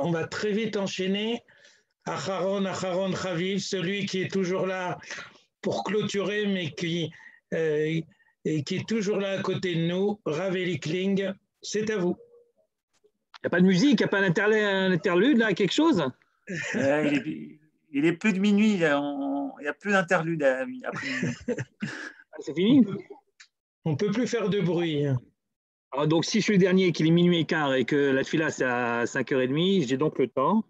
on va très vite enchaîner. Acharon Chaviv, celui qui est toujours là pour clôturer, mais qui est toujours là à côté de nous, Rav Eli Kling, c'est à vous. Il n'y a pas de musique, il n'y a pas un interlude, là, quelque chose? Il est plus de minuit, il n'y a plus d'interlude après minuit. C'est fini? On ne peut plus faire de bruit. Alors, donc, si je suis le dernier, qu'il est minuit et quart et que la tefila c'est à 5h30, j'ai donc le temps.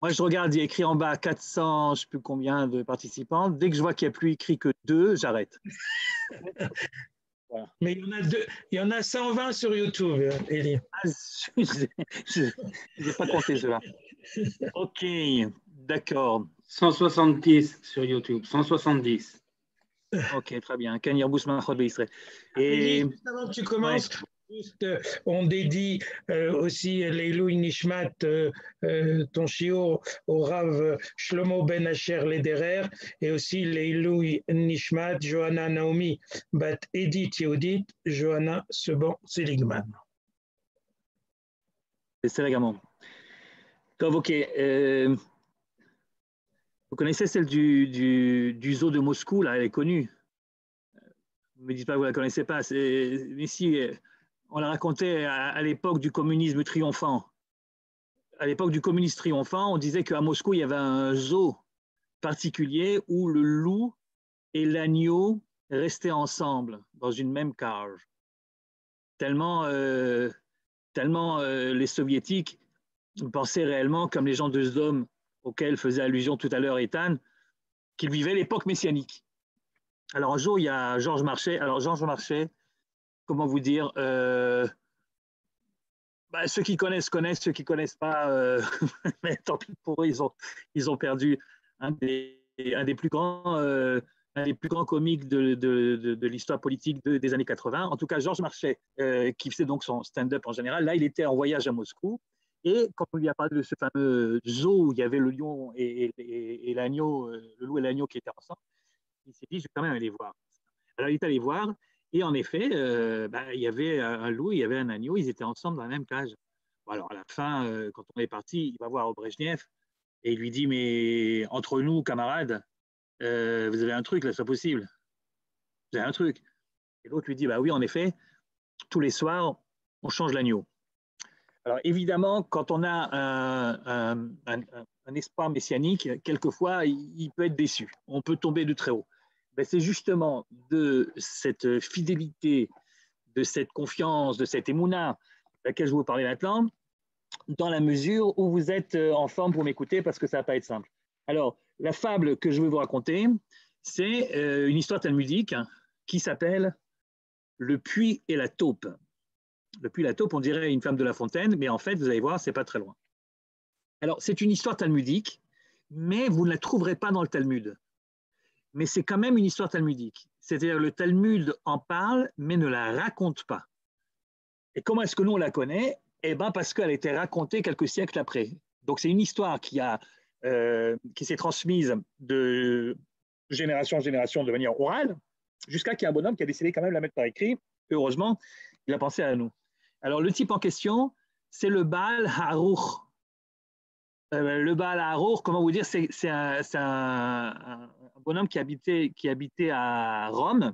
Moi, je regarde, il y a écrit en bas 400, je ne sais plus combien de participants. Dès que je vois qu'il n'y a plus écrit que 2, j'arrête. Voilà. Mais il y en a 120 sur YouTube, Eli. Je n'ai pas compté cela. Ok, d'accord. 170 sur YouTube, 170. Ok, très bien. Et juste avant que tu commences, on dédie aussi l'Eilou Nishmat, ton shiur, au Rav Shlomo Ben Asher Lederer, et aussi l'Eilou Nishmat, Johanna Naomi, Bat Edith Yehudit, Johanna Seban Seligman. C'est également. Ok. Vous connaissez celle du zoo de Moscou, là, elle est connue. Ne me dites pas que vous ne la connaissez pas. Mais si, on la racontait à l'époque du communisme triomphant. À l'époque du communisme triomphant, on disait qu'à Moscou, il y avait un zoo particulier où le loup et l'agneau restaient ensemble dans une même cage. Tellement les soviétiques pensaient réellement, comme les gens de Sdom auxquels faisait allusion tout à l'heure Ethan, qu'ils vivaient l'époque messianique. Alors un jour, il y a Georges Marchais. Alors Georges Marchais, comment vous dire, ceux qui connaissent, ceux qui ne connaissent pas, mais tant pis pour eux, ils ont perdu un des plus grands comiques de l'histoire politique des années 80. En tout cas, Georges Marchais, qui faisait donc son stand-up en général, là, il était en voyage à Moscou. Et quand on lui a parlé de ce fameux zoo où il y avait le lion et l'agneau, le loup et l'agneau qui étaient ensemble, il s'est dit, je vais quand même aller voir. Alors, il est allé voir, et en effet, il y avait un loup, il y avait un agneau, ils étaient ensemble dans la même cage. Bon, alors, à la fin, quand on est parti, il va voir Brejnev, et il lui dit, mais entre nous, camarades, vous avez un truc, là, c'est pas possible. Vous avez un truc. Et l'autre lui dit, bah oui, en effet, tous les soirs, on change l'agneau. Alors évidemment, quand on a un espoir messianique, quelquefois, il peut être déçu. On peut tomber de très haut. Ben, c'est justement de cette fidélité, de cette confiance, de cette émouna, de laquelle je vous parlais maintenant, dans la mesure où vous êtes en forme pour m'écouter, parce que ça ne va pas être simple. Alors, la fable que je vais vous raconter, c'est une histoire talmudique qui s'appelle « Le puits et la taupe ». Le puits et la taupe, on dirait une femme de La Fontaine, mais en fait, vous allez voir, ce n'est pas très loin. Alors, c'est une histoire talmudique, mais vous ne la trouverez pas dans le Talmud. Mais c'est quand même une histoire talmudique. C'est-à-dire le Talmud en parle, mais ne la raconte pas. Et comment est-ce que nous, on la connaît? Eh bien, parce qu'elle a été racontée quelques siècles après. Donc, c'est une histoire qui s'est transmise de génération en génération de manière orale, jusqu'à qu'il y ait un bonhomme qui a décidé quand même de la mettre par écrit. Heureusement, il a pensé à nous. Alors, le type en question, c'est le Baal Haruch. Le Baal Haruch, comment vous dire, c'est un bonhomme qui habitait à Rome,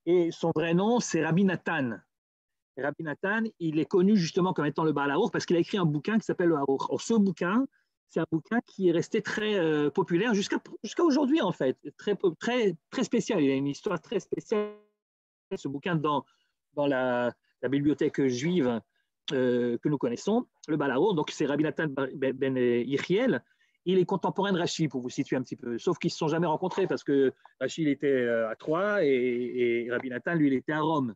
et son vrai nom, c'est Rabbi Nathan. Et Rabbi Nathan, il est connu justement comme étant le Baal Haruch parce qu'il a écrit un bouquin qui s'appelle le Haruch. Alors, ce bouquin, c'est un bouquin qui est resté très populaire jusqu'à aujourd'hui, en fait, très, très, très spécial. Il a une histoire très spéciale, ce bouquin, dans la bibliothèque juive que nous connaissons, le Baal Haruch. Donc, c'est Rabbi Nathan ben Yechiel. Il est contemporain de Rashi, pour vous situer un petit peu, sauf qu'ils ne se sont jamais rencontrés parce que Rashi, il était à Troyes et Rabbi Nathan, lui, il était à Rome.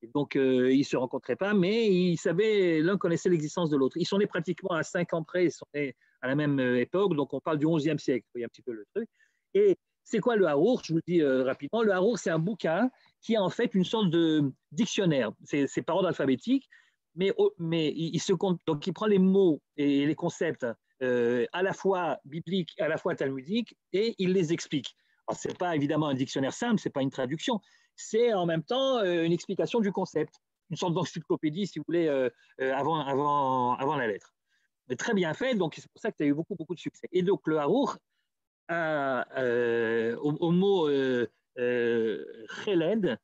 Et donc, ils ne se rencontraient pas, mais ils savaient, l'un connaissait l'existence de l'autre. Ils sont nés pratiquement à 5 ans près, ils sont nés à la même époque, donc on parle du XIe siècle, vous voyez un petit peu le truc. Et c'est quoi le Haruch? Je vous le dis rapidement. Le Haruch, c'est un bouquin qui est en fait une sorte de dictionnaire. C'est par ordre alphabétique, mais il se compte, donc il prend les mots et les concepts à la fois bibliques, à la fois talmudiques, et il les explique. Alors, ce n'est pas évidemment un dictionnaire simple, ce n'est pas une traduction, c'est en même temps une explication du concept. une sorte d'encyclopédie, si vous voulez, avant la lettre. Mais très bien fait, donc c'est pour ça que tu as eu beaucoup, beaucoup de succès. Et donc le Harour, au mot Cheled,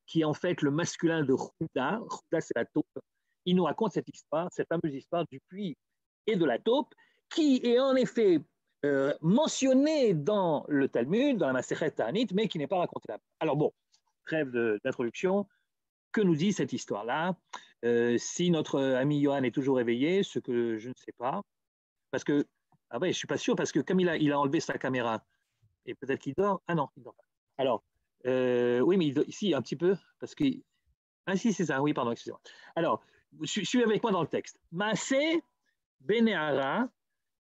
qui est en fait le masculin de Chouda, Chouda c'est la taupe, il nous raconte cette histoire, cette fameuse histoire du puits et de la taupe, qui est en effet mentionnée dans le Talmud, dans la Masechet Ta'anit, mais qui n'est pas racontée là. Alors bon, trêve d'introduction, que nous dit cette histoire-là? Si notre ami Johan est toujours éveillé, ce que je ne sais pas, parce que, ah ouais, je ne suis pas sûr, parce que comme il a enlevé sa caméra, et peut-être qu'il dort, ah non, il dort pas. Alors, oui, mais ici, un petit peu, parce que, ah si, c'est ça, oui, pardon, excusez-moi. Alors, suis avec moi dans le texte. Maaseh Beneara,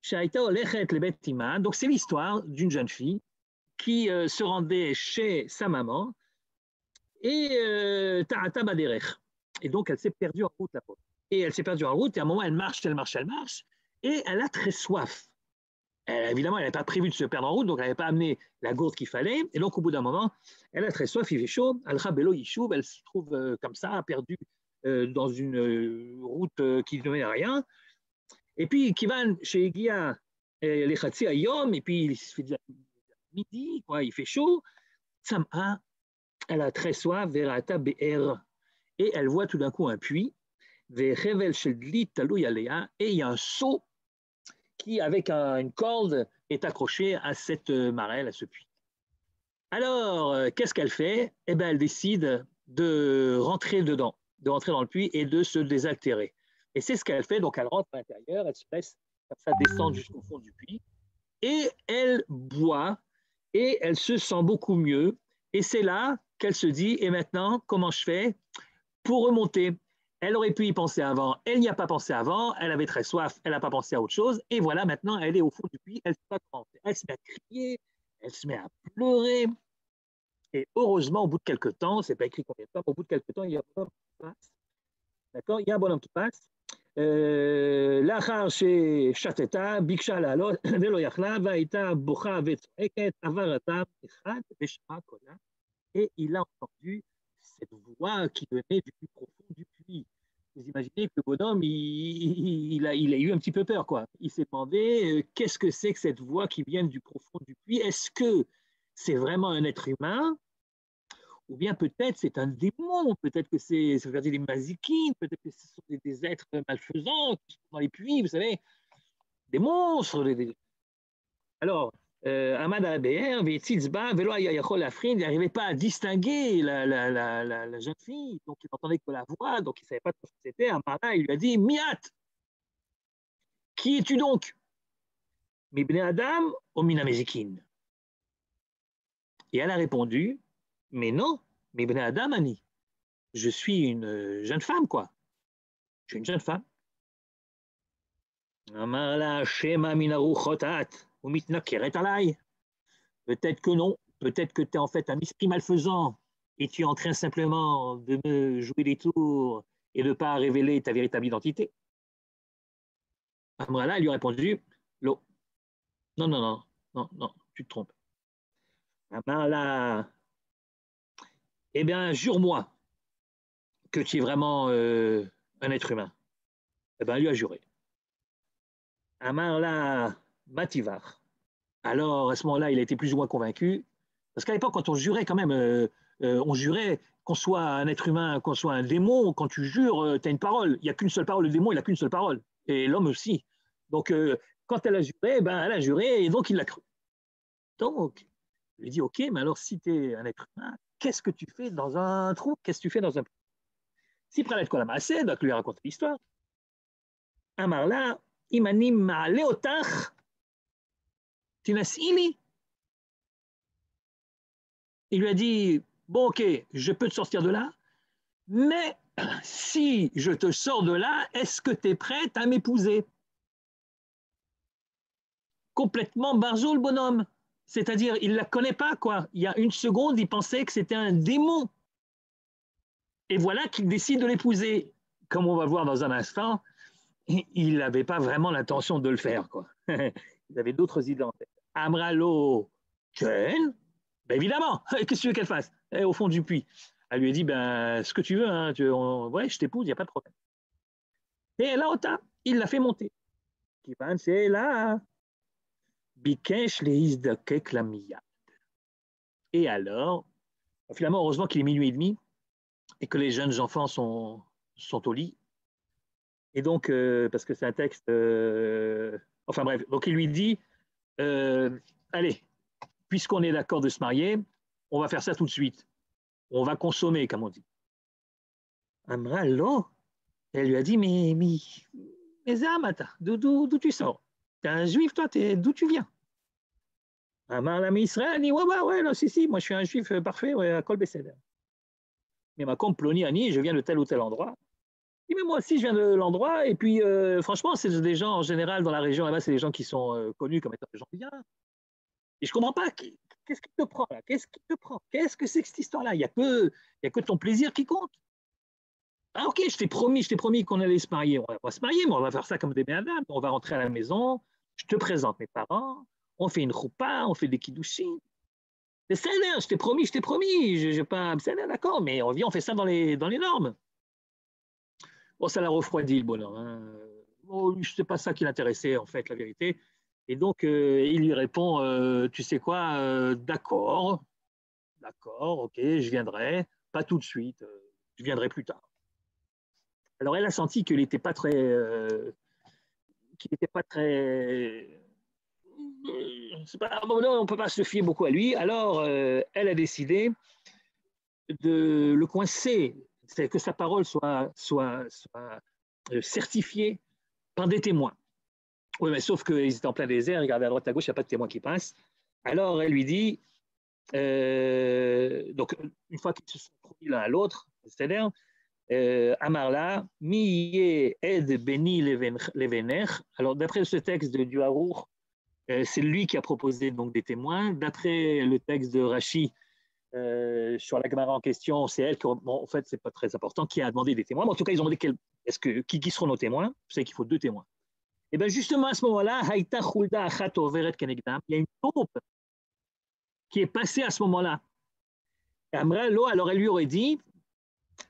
Shaita Olechet Lebet Ima, donc c'est l'histoire d'une jeune fille qui se rendait chez sa maman, et Ta'ata Baderech. Et donc, elle s'est perdue en route, la pauvre. Et elle s'est perdue en route, et à un moment, elle marche, et elle a très soif. Évidemment, elle n'avait pas prévu de se perdre en route, donc elle n'avait pas amené la gourde qu'il fallait. Et donc, au bout d'un moment, elle a très soif, il fait chaud. Al-Rabelo Yishuv, elle se trouve comme ça, perdue dans une route qui ne mène à rien. Et puis, Kivan, chez Guia, les Khatsi Ayom, et puis il se fait dire midi, quoi, il fait chaud. Sam'a, elle a très soif, Verata Be'er, et elle voit tout d'un coup un puits, Ve'revel Sheldli Talou Yalea, et il y a un seau qui, avec une corde, est accroché à cette marelle, à ce puits. Alors, qu'est-ce qu'elle fait? Eh bien, elle décide de rentrer dedans, de rentrer dans le puits et de se désaltérer. Et c'est ce qu'elle fait, donc elle rentre à l'intérieur, elle se laisse comme ça descendre jusqu'au fond du puits, et elle boit, et elle se sent beaucoup mieux, et c'est là qu'elle se dit, et maintenant, comment je fais pour remonter? Elle aurait pu y penser avant, elle n'y a pas pensé avant, elle avait très soif, elle n'a pas pensé à autre chose, et voilà, maintenant, elle est au fond du puits, elle se met à crier, elle se met à pleurer, et heureusement, au bout de quelques temps, c'est pas écrit combien de temps, au bout de quelques temps, il y a un bonhomme qui passe, d'accord, il y a un bonhomme qui passe, לאחר ששתתה, ביקשה לעלות ולא יכלה, והייתה בוכה וצועקת, עבר אדם אחד ושמע קולה, et il a entendu cette voix qui venait du plus profond du puits. Vous imaginez que le bonhomme, il a eu un petit peu peur, quoi. Il s'est demandé qu'est-ce que c'est que cette voix qui vient du profond du puits? Est-ce que c'est vraiment un être humain? Ou bien peut-être c'est un démon, peut-être que ça veut dire des mazikines, peut-être que ce sont des êtres malfaisants qui sont dans les puits, vous savez, des monstres. Alors, Ahmad al-Beher, il n'arrivait pas à distinguer la jeune fille, donc il n'entendait que la voix, donc il ne savait pas ce que c'était. Amara, il lui a dit, Miat, qui es-tu donc? Mibne Adam ou Mina Mezikin? Et elle a répondu, mais non, Mibne Adam Ani. Je suis une jeune femme, quoi. Je suis une jeune femme. Amara, Shema Minaru Chotat. Peut-être que non, peut-être que tu es en fait un esprit malfaisant et tu es en train simplement de me jouer des tours et de ne pas révéler ta véritable identité. Amrala lui a répondu, non, non, non, non, non, tu te trompes. Amrala, eh bien, jure-moi que tu es vraiment un être humain. Eh bien, elle lui a juré. Amrala, Mativar. Alors, à ce moment-là, il a été plus ou moins convaincu. Parce qu'à l'époque, quand on jurait quand même, on jurait qu'on soit un être humain, qu'on soit un démon. Quand tu jures, tu as une parole. Il n'y a qu'une seule parole. Le démon, il n'a qu'une seule parole. Et l'homme aussi. Donc, quand elle a juré, ben, elle a juré et donc il l'a cru. Donc, il lui dit, OK, mais alors si tu es un être humain, qu'est-ce que tu fais dans un trou? Qu'est-ce que tu fais dans un trou? Si Pralet Kolamase, donc lui raconter l'histoire. Amarla, imanim ma'aleotach. Il lui a dit, bon, ok, je peux te sortir de là, mais si je te sors de là, est-ce que tu es prête à m'épouser? Complètement barjou, le bonhomme. C'est-à-dire, il ne la connaît pas, quoi. Il y a une seconde, il pensait que c'était un démon. Et voilà qu'il décide de l'épouser. Comme on va voir dans un instant, il n'avait pas vraiment l'intention de le faire, quoi. Il avait d'autres idées en tête. Amralo, Ken, ben évidemment, qu'est-ce que tu veux qu'elle fasse? Elle est au fond du puits. Elle lui a dit, ben, ce que tu veux, hein, ouais, je t'épouse, il n'y a pas de problème. Et là, il l'a fait monter. C'est là, Bikesh lehizdakek lamiyad. Et alors, finalement, heureusement qu'il est minuit et demi et que les jeunes enfants sont au lit. Et donc, parce que c'est un texte. Enfin bref, donc il lui dit allez, puisqu'on est d'accord de se marier, on va faire ça tout de suite. On va consommer, comme on dit. Amra, l'eau, elle lui a dit mais Zamata, d'où tu sors? T'es un juif, toi, d'où tu viens? Amar l'ami Israël, elle dit ouais, non, si, moi je suis un juif parfait, ouais, à Kol Beseder. Mais ma comploni Annie, je viens de tel ou tel endroit. Mais moi aussi, je viens de l'endroit. Et puis, franchement, c'est des gens, en général, dans la région là-bas, c'est des gens qui sont connus comme étant des gens bien. Et je ne comprends pas. Qu'est-ce qui te prend là? Qu'est-ce qui te prend? Qu'est-ce que c'est que cette histoire-là? Il n'y a que ton plaisir qui compte. Ah, ok, je t'ai promis qu'on allait se marier. On va pas se marier, mais on va faire ça comme des béadames. On va rentrer à la maison. Je te présente mes parents. On fait une choupa, on fait des kiddushin. Mais c'est je t'ai promis. Je pas. C'est d'accord, mais on fait ça dans les normes. Bon, ça l'a refroidi, le bonhomme. Hein. Bon, c'est pas ça qui l'intéressait, en fait, la vérité. Et donc, il lui répond, tu sais quoi, d'accord, ok, je viendrai, pas tout de suite, je viendrai plus tard. Alors, elle a senti qu'il n'était pas très, bon, non, on ne peut pas se fier beaucoup à lui. Alors, elle a décidé de le coincer, c'est que sa parole soit certifiée par des témoins. Oui, mais sauf qu'ils étaient en plein désert, ils regardaient à droite à gauche, il n'y a pas de témoins qui passent. Alors elle lui dit, donc une fois qu'ils se sont promis l'un à l'autre, c'est-à-dire, Amarla, miye ed beni levener. Alors d'après ce texte du Harour, c'est lui qui a proposé donc des témoins. D'après le texte de Rashi, sur la Gemara en question, c'est elle qui, bon, en fait, c'est pas très important, qui a demandé des témoins. Mais en tout cas, ils ont demandé qui seront nos témoins. Vous savez qu'il faut 2 témoins. Et bien justement à ce moment-là, Haïta Khulda Achat Overet Kenegdam, il y a une taupe qui est passée à ce moment-là. Amra Lo, alors elle lui aurait dit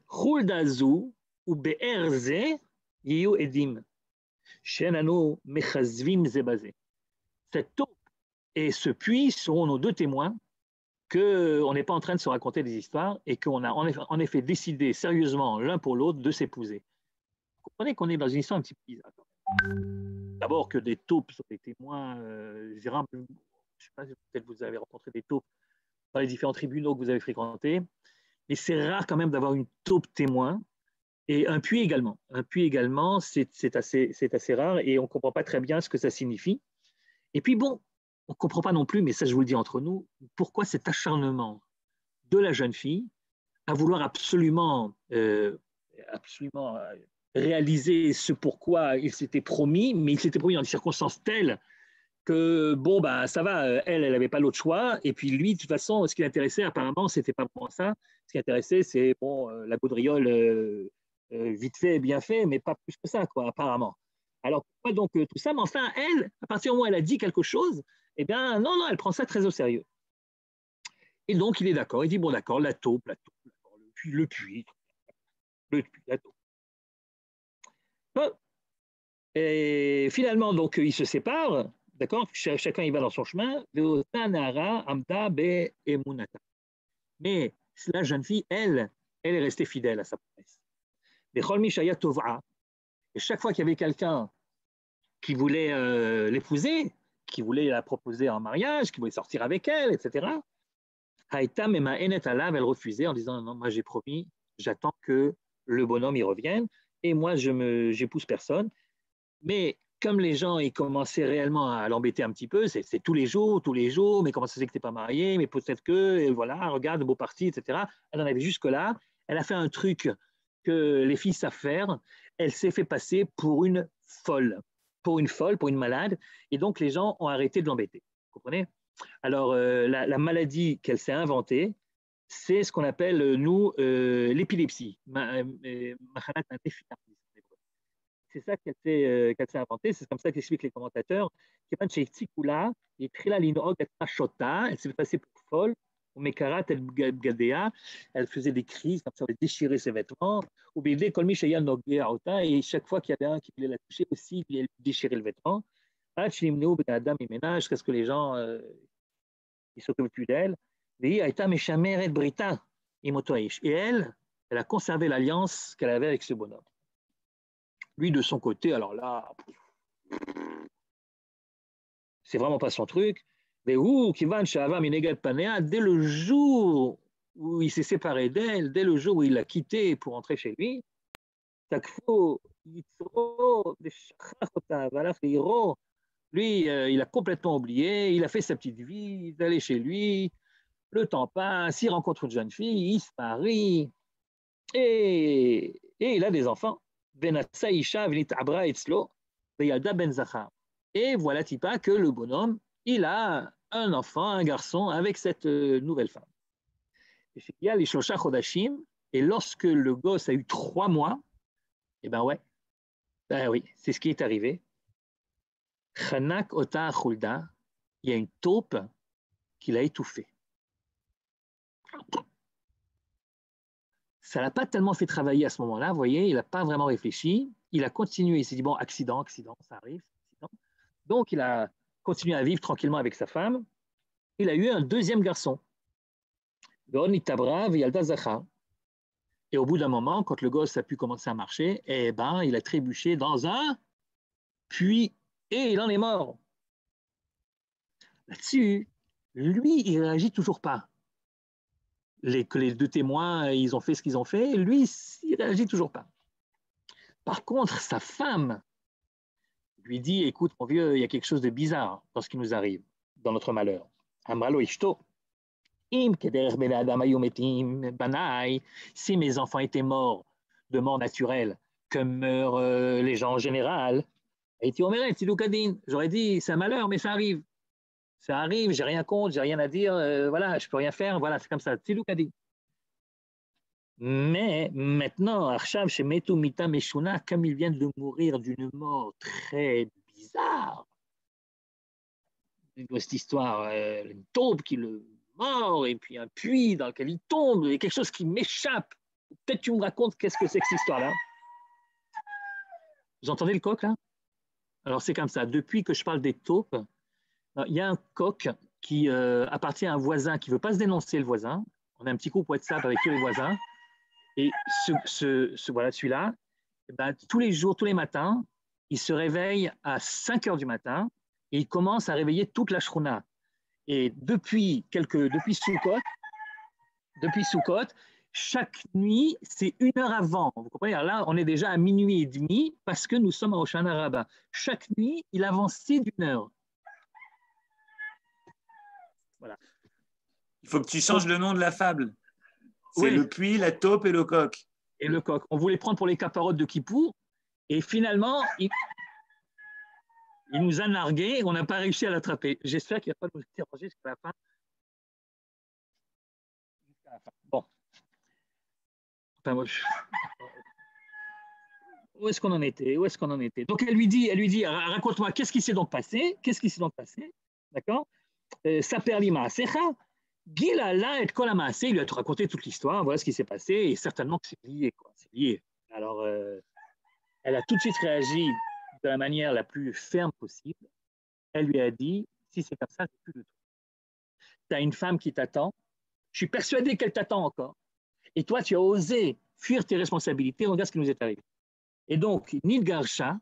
Khulda Zu ou Be'erze Yiyu Edim. Shenanu Mechazvim Zebazé. Cette taupe et ce puits seront nos 2 témoins qu'on n'est pas en train de se raconter des histoires et qu'on a en effet décidé sérieusement l'un pour l'autre de s'épouser. Vous comprenez qu'on est dans une histoire un petit peu bizarre. D'abord que des taupes sont des témoins, je ne sais pas si peut-être vous avez rencontré des taupes dans les différents tribunaux que vous avez fréquentés, mais c'est rare quand même d'avoir une taupe témoin et un puits également. Un puits également, c'est assez rare et on ne comprend pas très bien ce que ça signifie. Et puis bon, on ne comprend pas non plus, mais ça je vous le dis entre nous, pourquoi cet acharnement de la jeune fille à vouloir absolument réaliser ce pourquoi il s'était promis, mais il s'était promis dans des circonstances telles que, bon, bah, ça va, elle n'avait pas l'autre choix, et puis lui, de toute façon, ce qui l'intéressait, apparemment, c'était pas vraiment ça. Ce qui l'intéressait, c'est, bon, la gaudriole, vite fait, bien fait, mais pas plus que ça, quoi, apparemment. Alors, pourquoi donc tout ça? Mais enfin, elle, à partir du moment où elle a dit quelque chose, eh bien, non, elle prend ça très au sérieux. Et donc, il est d'accord, il dit, bon, d'accord, la taupe, le puits, la taupe. Bon. Et finalement, donc, ils se séparent, d'accord? Chacun y va dans son chemin. Mais la jeune fille, elle est restée fidèle à sa promesse. Et chaque fois qu'il y avait quelqu'un qui voulait l'épouser, qui voulait la proposer en mariage, qui voulait sortir avec elle, etc., elle refusait en disant non, moi j'ai promis, j'attends que le bonhomme y revienne, et moi j'épouse personne. Mais comme les gens ils commençaient réellement à l'embêter un petit peu, c'est tous les jours, mais comment ça se fait que tu n'es pas marié, mais peut-être que, et voilà, regarde, beau parti, etc. Elle en avait jusque-là. Elle a fait un truc que les filles savent faire. Elle s'est fait passer pour une folle, pour une malade, et donc les gens ont arrêté de l'embêter. Vous comprenez? Alors, la maladie qu'elle s'est inventée, c'est ce qu'on appelle, nous, l'épilepsie. C'est ça qu'elle s'est inventée, c'est comme ça qu'expliquent les commentateurs. Elle s'est fait passer pour folle, Mekarat el Gadea, elle faisait des crises, comme ça, elle déchirait ses vêtements. Ou bien, Kolmi Shaya Nogea Ota, et chaque fois qu'il y avait un qui voulait la toucher aussi, elle déchirait le vêtement. Jusqu'à ce que les gens ils s'occupent plus d'elle. Et elle a conservé l'alliance qu'elle avait avec ce bonhomme. Lui, de son côté, alors là, c'est vraiment pas son truc. Mais dès le jour où il s'est séparé d'elle, dès le jour où il l'a quittée pour rentrer chez lui, lui, il a complètement oublié, il a fait sa petite vie, d'aller chez lui, le temps passe, il rencontre une jeune fille, il se marie, et il a des enfants. Et voilà, Tipa, que le bonhomme, il a un enfant, un garçon, avec cette nouvelle femme. Et lorsque le gosse a eu 3 mois, eh ben ouais, ben oui, c'est ce qui est arrivé. Chanak Ota Khulda, il y a une taupe qui l'a étouffé. Ça ne l'a pas tellement fait travailler à ce moment-là, vous voyez, il n'a pas vraiment réfléchi. Il a continué, il s'est dit, bon, accident, ça arrive. Accident. Donc, il a continué à vivre tranquillement avec sa femme. Il a eu un deuxième garçon. Et au bout d'un moment, quand le gosse a pu commencer à marcher, eh ben, il a trébuché dans un puits et il en est mort. Là-dessus, lui, il ne réagit toujours pas. Que les 2 témoins, ils ont fait ce qu'ils ont fait, lui, il ne réagit toujours pas. Par contre, sa femme lui dit, écoute, mon vieux, il y a quelque chose de bizarre dans ce qui nous arrive, dans notre malheur. Amralo ishto. Si mes enfants étaient morts de mort naturelle, comme meurent les gens en général, j'aurais dit, c'est un malheur, mais ça arrive. Ça arrive, j'ai rien contre, j'ai rien à dire, voilà, je peux rien faire, voilà, c'est comme ça. Mais maintenant, Arshav chez Metu Mita Meshuna, comme ils viennent de mourir d'une mort très bizarre, cette histoire, une taupe qui le mord, et puis un puits dans lequel il tombe, et quelque chose qui m'échappe. Peut-être tu me racontes qu'est-ce que c'est que cette histoire-là. Vous entendez le coq là? Alors c'est comme ça, depuis que je parle des taupes, il y a un coq qui appartient à un voisin qui ne veut pas se dénoncer le voisin. On a un petit groupe WhatsApp avec tous les voisins. Et voilà, celui-là, ben, tous les jours, tous les matins, il se réveille à 5 heures du matin et il commence à réveiller toute la shruna. Et depuis Sukkot, chaque nuit, c'est 1 heure avant. Vous comprenez? Alors là, on est déjà à minuit et demi parce que nous sommes à Hoshana Rabbah. Chaque nuit, il avançait d'1 heure. Voilà. Il faut que tu changes le nom de la fable. C'est le puits, la taupe et le coq. Et le coq. On voulait prendre pour les caparottes de Kippour et finalement, il nous a nargués, on n'a pas réussi à l'attraper. J'espère qu'il ne va pas nous déranger jusqu'à la fin. Bon. Enfin, moi, où est-ce qu'on en était? Donc elle lui dit, raconte-moi, qu'est-ce qui s'est donc passé? D'accord? Saper lima asecha. Gil Allah et Kol HaMaaseh, il lui a raconté toute l'histoire, voilà ce qui s'est passé, et certainement que c'est lié. Alors, elle a tout de suite réagi de la manière la plus ferme possible. Elle lui a dit, si c'est comme ça, c'est plus de tout. Tu as une femme qui t'attend, je suis persuadé qu'elle t'attend encore, et toi, tu as osé fuir tes responsabilités, regarde ce qui nous est arrivé. Et donc, Nidgarsha,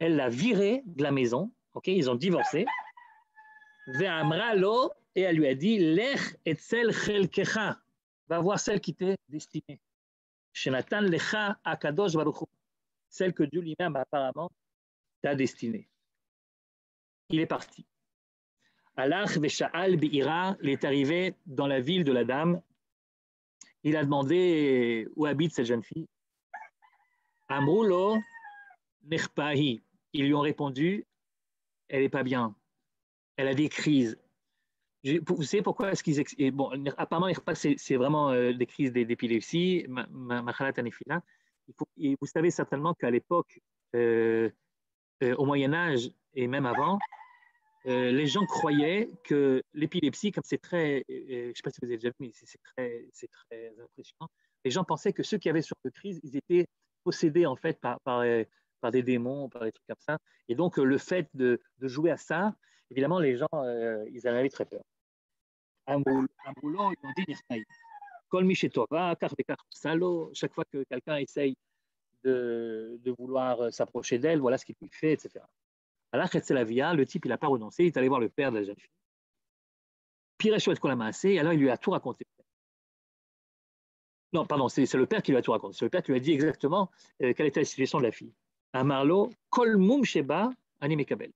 elle l'a viré de la maison, okay, ils ont divorcé, Ve'amra lo, et elle lui a dit, Lech etzel chelkecha, va voir celle qui t'est destinée. Shenatan lecha akadosh baruch hu, celle que Dieu lui-même apparemment t'a destinée. Il est parti. Alach ve'sha'al bi'ira, il est arrivé dans la ville de la dame. Il a demandé où habite cette jeune fille. Amrou lo nechpahi. Ils lui ont répondu, elle n'est pas bien. Elle a des crises. Vous savez pourquoi est-ce qu'ils... Bon, apparemment, c'est vraiment des crises d'épilepsie, machalat anefila. Vous savez certainement qu'à l'époque, au Moyen-Âge et même avant, les gens croyaient que l'épilepsie, comme c'est très, je ne sais pas si vous avez déjà vu, mais c'est très impressionnant, les gens pensaient que ceux qui avaient ce genre de crise, ils étaient possédés en fait par des démons, par des trucs comme ça. Et donc le fait de jouer à ça, évidemment, les gens, ils en avaient très peur. Un boulot, ils ont dit Nirtaï. Kol mi shetova, car des quatre salauds. Chaque fois que quelqu'un essaye de vouloir s'approcher d'elle, voilà ce qu'il lui fait, etc. Alors, le type, il n'a pas renoncé, il est allé voir le père de la jeune fille. Pire chouette qu'on l'a massé, alors il lui a tout raconté. Non, pardon, c'est le père qui lui a tout raconté. C'est le père qui lui a dit exactement quelle était la situation de la fille. Amarlo, kol mum sheba, anime kabel.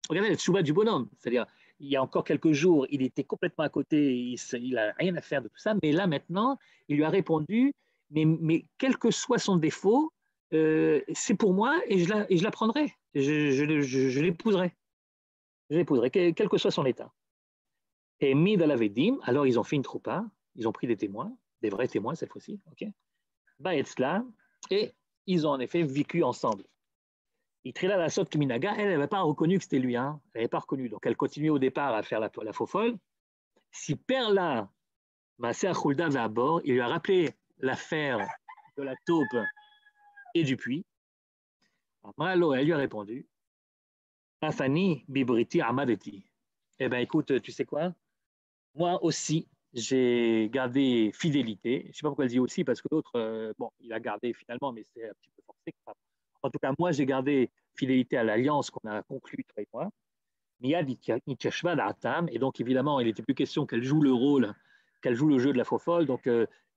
Regardez le tchouba du bonhomme, c'est-à-dire, il y a encore quelques jours, il était complètement à côté, il n'a rien à faire de tout ça, mais là maintenant, il lui a répondu, mais quel que soit son défaut, c'est pour moi et je la prendrai, je l'épouserai. Je l'épouserai, quel que soit son état. Et Mid al-Avedim, alors ils ont fait une troupa, ils ont pris des témoins, des vrais témoins cette fois-ci, ok. Baetzla, et ils ont en effet vécu ensemble. Itrila la sot Kiminaga, elle n'avait pas reconnu que c'était lui, hein. Elle n'avait pas reconnu, donc elle continuait au départ à faire la faux folle. Si Perla, Maser Khulda va à bord, il lui a rappelé l'affaire de la taupe et du puits. Malo, elle lui a répondu, Afani bibriti amadeti. Eh bien, écoute, tu sais quoi? Moi aussi, j'ai gardé fidélité. Je ne sais pas pourquoi elle dit aussi, parce que l'autre, bon, il a gardé finalement, mais c'est un petit peu forcé. En tout cas, moi, j'ai gardé fidélité à l'alliance qu'on a conclue, toi et moi. Et donc, évidemment, il n'était plus question qu'elle joue le rôle, qu'elle joue le jeu de la faux folle. Donc,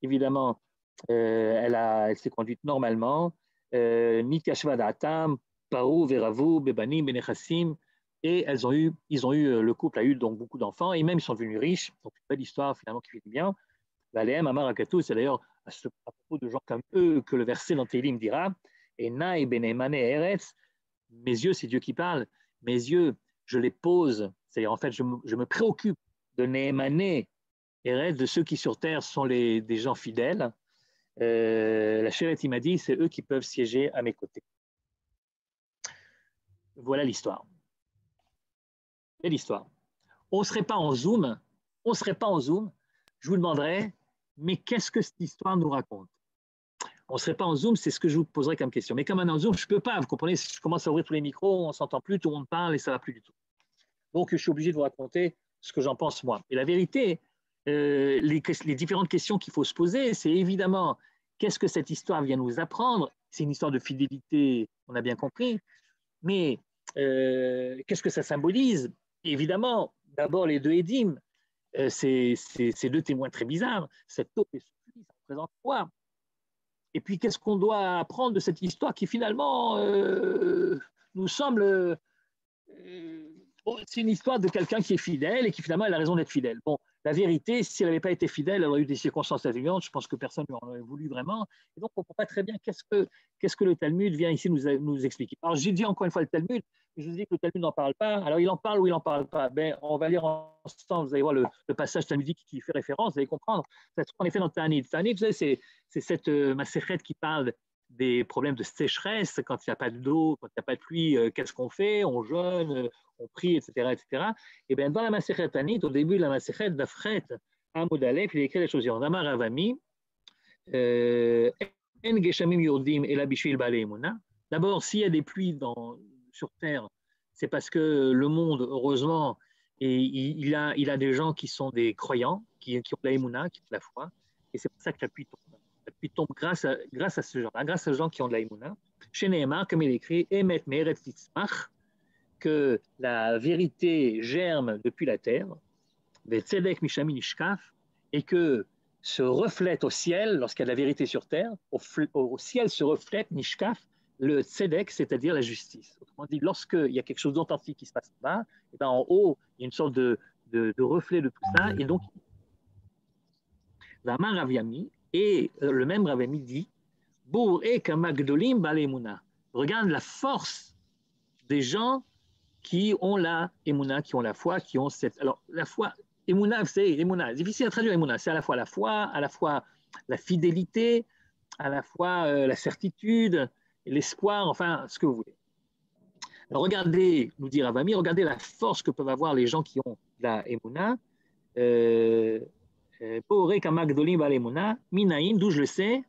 évidemment, elle s'est conduite normalement. Parou, Veravu, Bebani, Benechassim. Et le couple a eu donc beaucoup d'enfants, et même ils sont devenus riches. Donc, une belle histoire finalement qui finit bien. Valéem, Amar Akatou, c'est d'ailleurs à propos de gens comme eux que le verset dans Télim dira et Naï Benemane Eretz, mes yeux, c'est Dieu qui parle, mes yeux, je les pose, c'est-à-dire en fait, je me préoccupe de Nehemane Eretz, de ceux qui sur terre sont des gens fidèles. La Chéret, il m'a dit, c'est eux qui peuvent siéger à mes côtés. Voilà l'histoire. Et l'histoire. On ne serait pas en Zoom, je vous demanderais, mais qu'est-ce que cette histoire nous raconte? On ne serait pas en Zoom, c'est ce que je vous poserais comme question. Mais comme on est en Zoom, je ne peux pas, vous comprenez, si je commence à ouvrir tous les micros, on ne s'entend plus, tout le monde parle et ça ne va plus du tout. Donc, je suis obligé de vous raconter ce que j'en pense moi. Et la vérité, les différentes questions qu'il faut se poser, c'est évidemment, qu'est-ce que cette histoire vient nous apprendre? C'est une histoire de fidélité, on a bien compris, mais qu'est-ce que ça symbolise? Évidemment, d'abord les deux édimes, ces deux témoins très bizarres, cette taupe et ce puits, ça représente quoi? Et puis, qu'est-ce qu'on doit apprendre de cette histoire qui finalement nous semble... c'est une histoire de quelqu'un qui est fidèle et qui finalement elle a raison d'être fidèle. Bon, la vérité, si elle n'avait pas été fidèle, elle aurait eu des circonstances atténuantes, je pense que personne n'en aurait voulu vraiment. Et donc, on ne comprend pas très bien qu'est-ce que le Talmud vient ici nous expliquer. Alors, j'ai dit encore une fois le Talmud, je vous dis que le Talmud n'en parle pas. Alors, il en parle ou il n'en parle pas. Ben, on va lire ensemble, vous allez voir le passage talmudique qui fait référence, vous allez comprendre. Ça se trouve en effet dans Ta'anit. Ta'anit, vous savez, c'est cette Masechet qui parle des problèmes de sécheresse, quand il n'y a pas d'eau, quand il n'y a pas de pluie, qu'est-ce qu'on fait? On jeûne, on prie, etc., etc. Et bien, dans la Masechet Ta'anit, au début de la Masechet d'Afret, Amud Aleph, il écrit les choses. Amar Ravami, En Geshamim Yordim et la Bishvil Baalei Emunah. D'abord, s'il y a des pluies sur terre, c'est parce que le monde, heureusement, il a des gens qui sont des croyants, qui ont la Emunah, qui ont la foi, et c'est pour ça que la pluie tombe. La pluie tombe grâce à ce genre-là, grâce aux gens qui ont de la Emunah. Chez Nehemar, comme il écrit, Emet Me'eretz Titzmach, que la vérité germe depuis la terre, Ve'tzedek Mishami Nishkaf, et que se reflète au ciel, lorsqu'il y a de la vérité sur terre, au ciel se reflète Nishkaf, le tzedek, c'est-à-dire la justice. Autrement dit, lorsqu'il y a quelque chose d'authentique qui se passe là-bas, et ben en haut, il y a une sorte de reflet de tout ça, et donc, Vamar Raviami, et le même Raviami dit, Bour e kamagdolim balemuna. Regarde la force des gens qui ont la émouna, qui ont la foi, qui ont cette... Alors, la foi, émouna, c'est émouna. C'est difficile à traduire émouna. C'est à la fois la foi, à la fois la fidélité, à la fois la certitude, l'espoir, enfin, ce que vous voulez. Alors regardez, nous dit Ravami, regardez la force que peuvent avoir les gens qui ont la Emouna. Poré Kamakdolim Bal Emouna, Minaïn, d'où je le sais,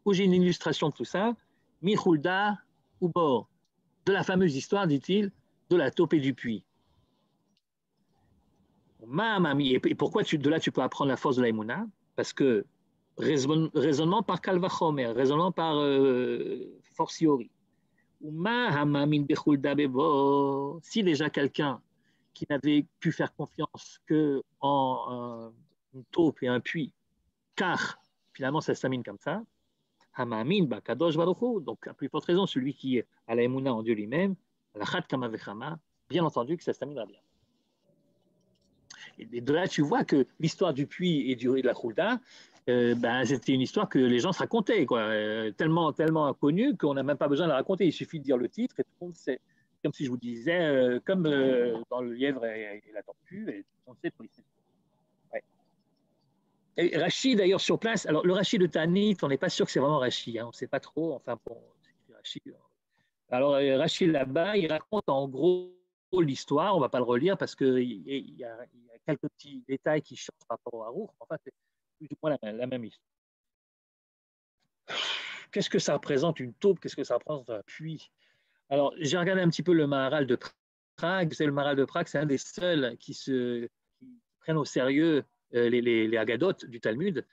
où j'ai une illustration de tout ça, Michulda Ubor, de la fameuse histoire, dit-il, de la taupe et du puits. Et pourquoi de là tu peux apprendre la force de la Emouna? Parce que raisonnement par Kalvachomer, raisonnement par fortiori. Si déjà quelqu'un qui n'avait pu faire confiance qu'en une taupe et un puits, car finalement ça se termine comme ça, donc à plus forte raison, celui qui a la Emouna en Dieu lui-même, bien entendu que ça se terminera bien. Et de là, tu vois que l'histoire du puits et de la Khouda, c'était une histoire que les gens se racontaient, quoi. Tellement connue qu'on n'a même pas besoin de la raconter. Il suffit de dire le titre et tout le monde sait. Comme si je vous disais, comme dans le lièvre et la tortue, et on sait tout. Ouais. Et Rashi, d'ailleurs, sur place, alors le Rashi de Tanit, on n'est pas sûr que c'est vraiment Rashi, hein, on ne sait pas trop. Enfin, bon, c'est Rashi. Alors, Rashi là-bas, il raconte en gros l'histoire, on ne va pas le relire parce qu'il y a quelques petits détails qui changent par rapport au Harouf. Enfin, c'est plus ou moins la même histoire. Qu'est-ce que ça représente une taupe? Qu'est-ce que ça représente un puits? Alors, j'ai regardé un petit peu le Maharal de Prague. C'est le Maharal de Prague, c'est un des seuls qui prennent au sérieux les Agadotes du Talmud.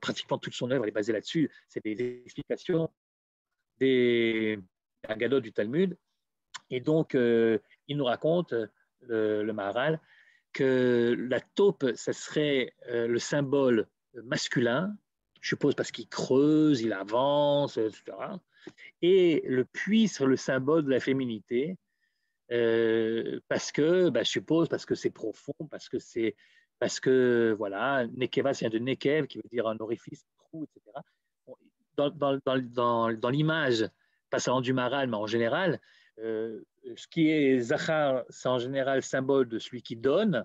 Pratiquement toute son œuvre est basée là-dessus. C'est des explications des Agadotes du Talmud. Et donc, il nous raconte, le Maharal, que la taupe, ça serait le symbole masculin, je suppose parce qu'il creuse, il avance, etc. Et le puits serait le symbole de la féminité, parce que, je suppose, parce que c'est profond, parce que, voilà, Nekeva, c'est de Nekev, qui veut dire un orifice, un trou, etc. Dans l'image, pas seulement du Maharal, mais en général, ce qui est Zachar, c'est en général symbole de celui qui donne,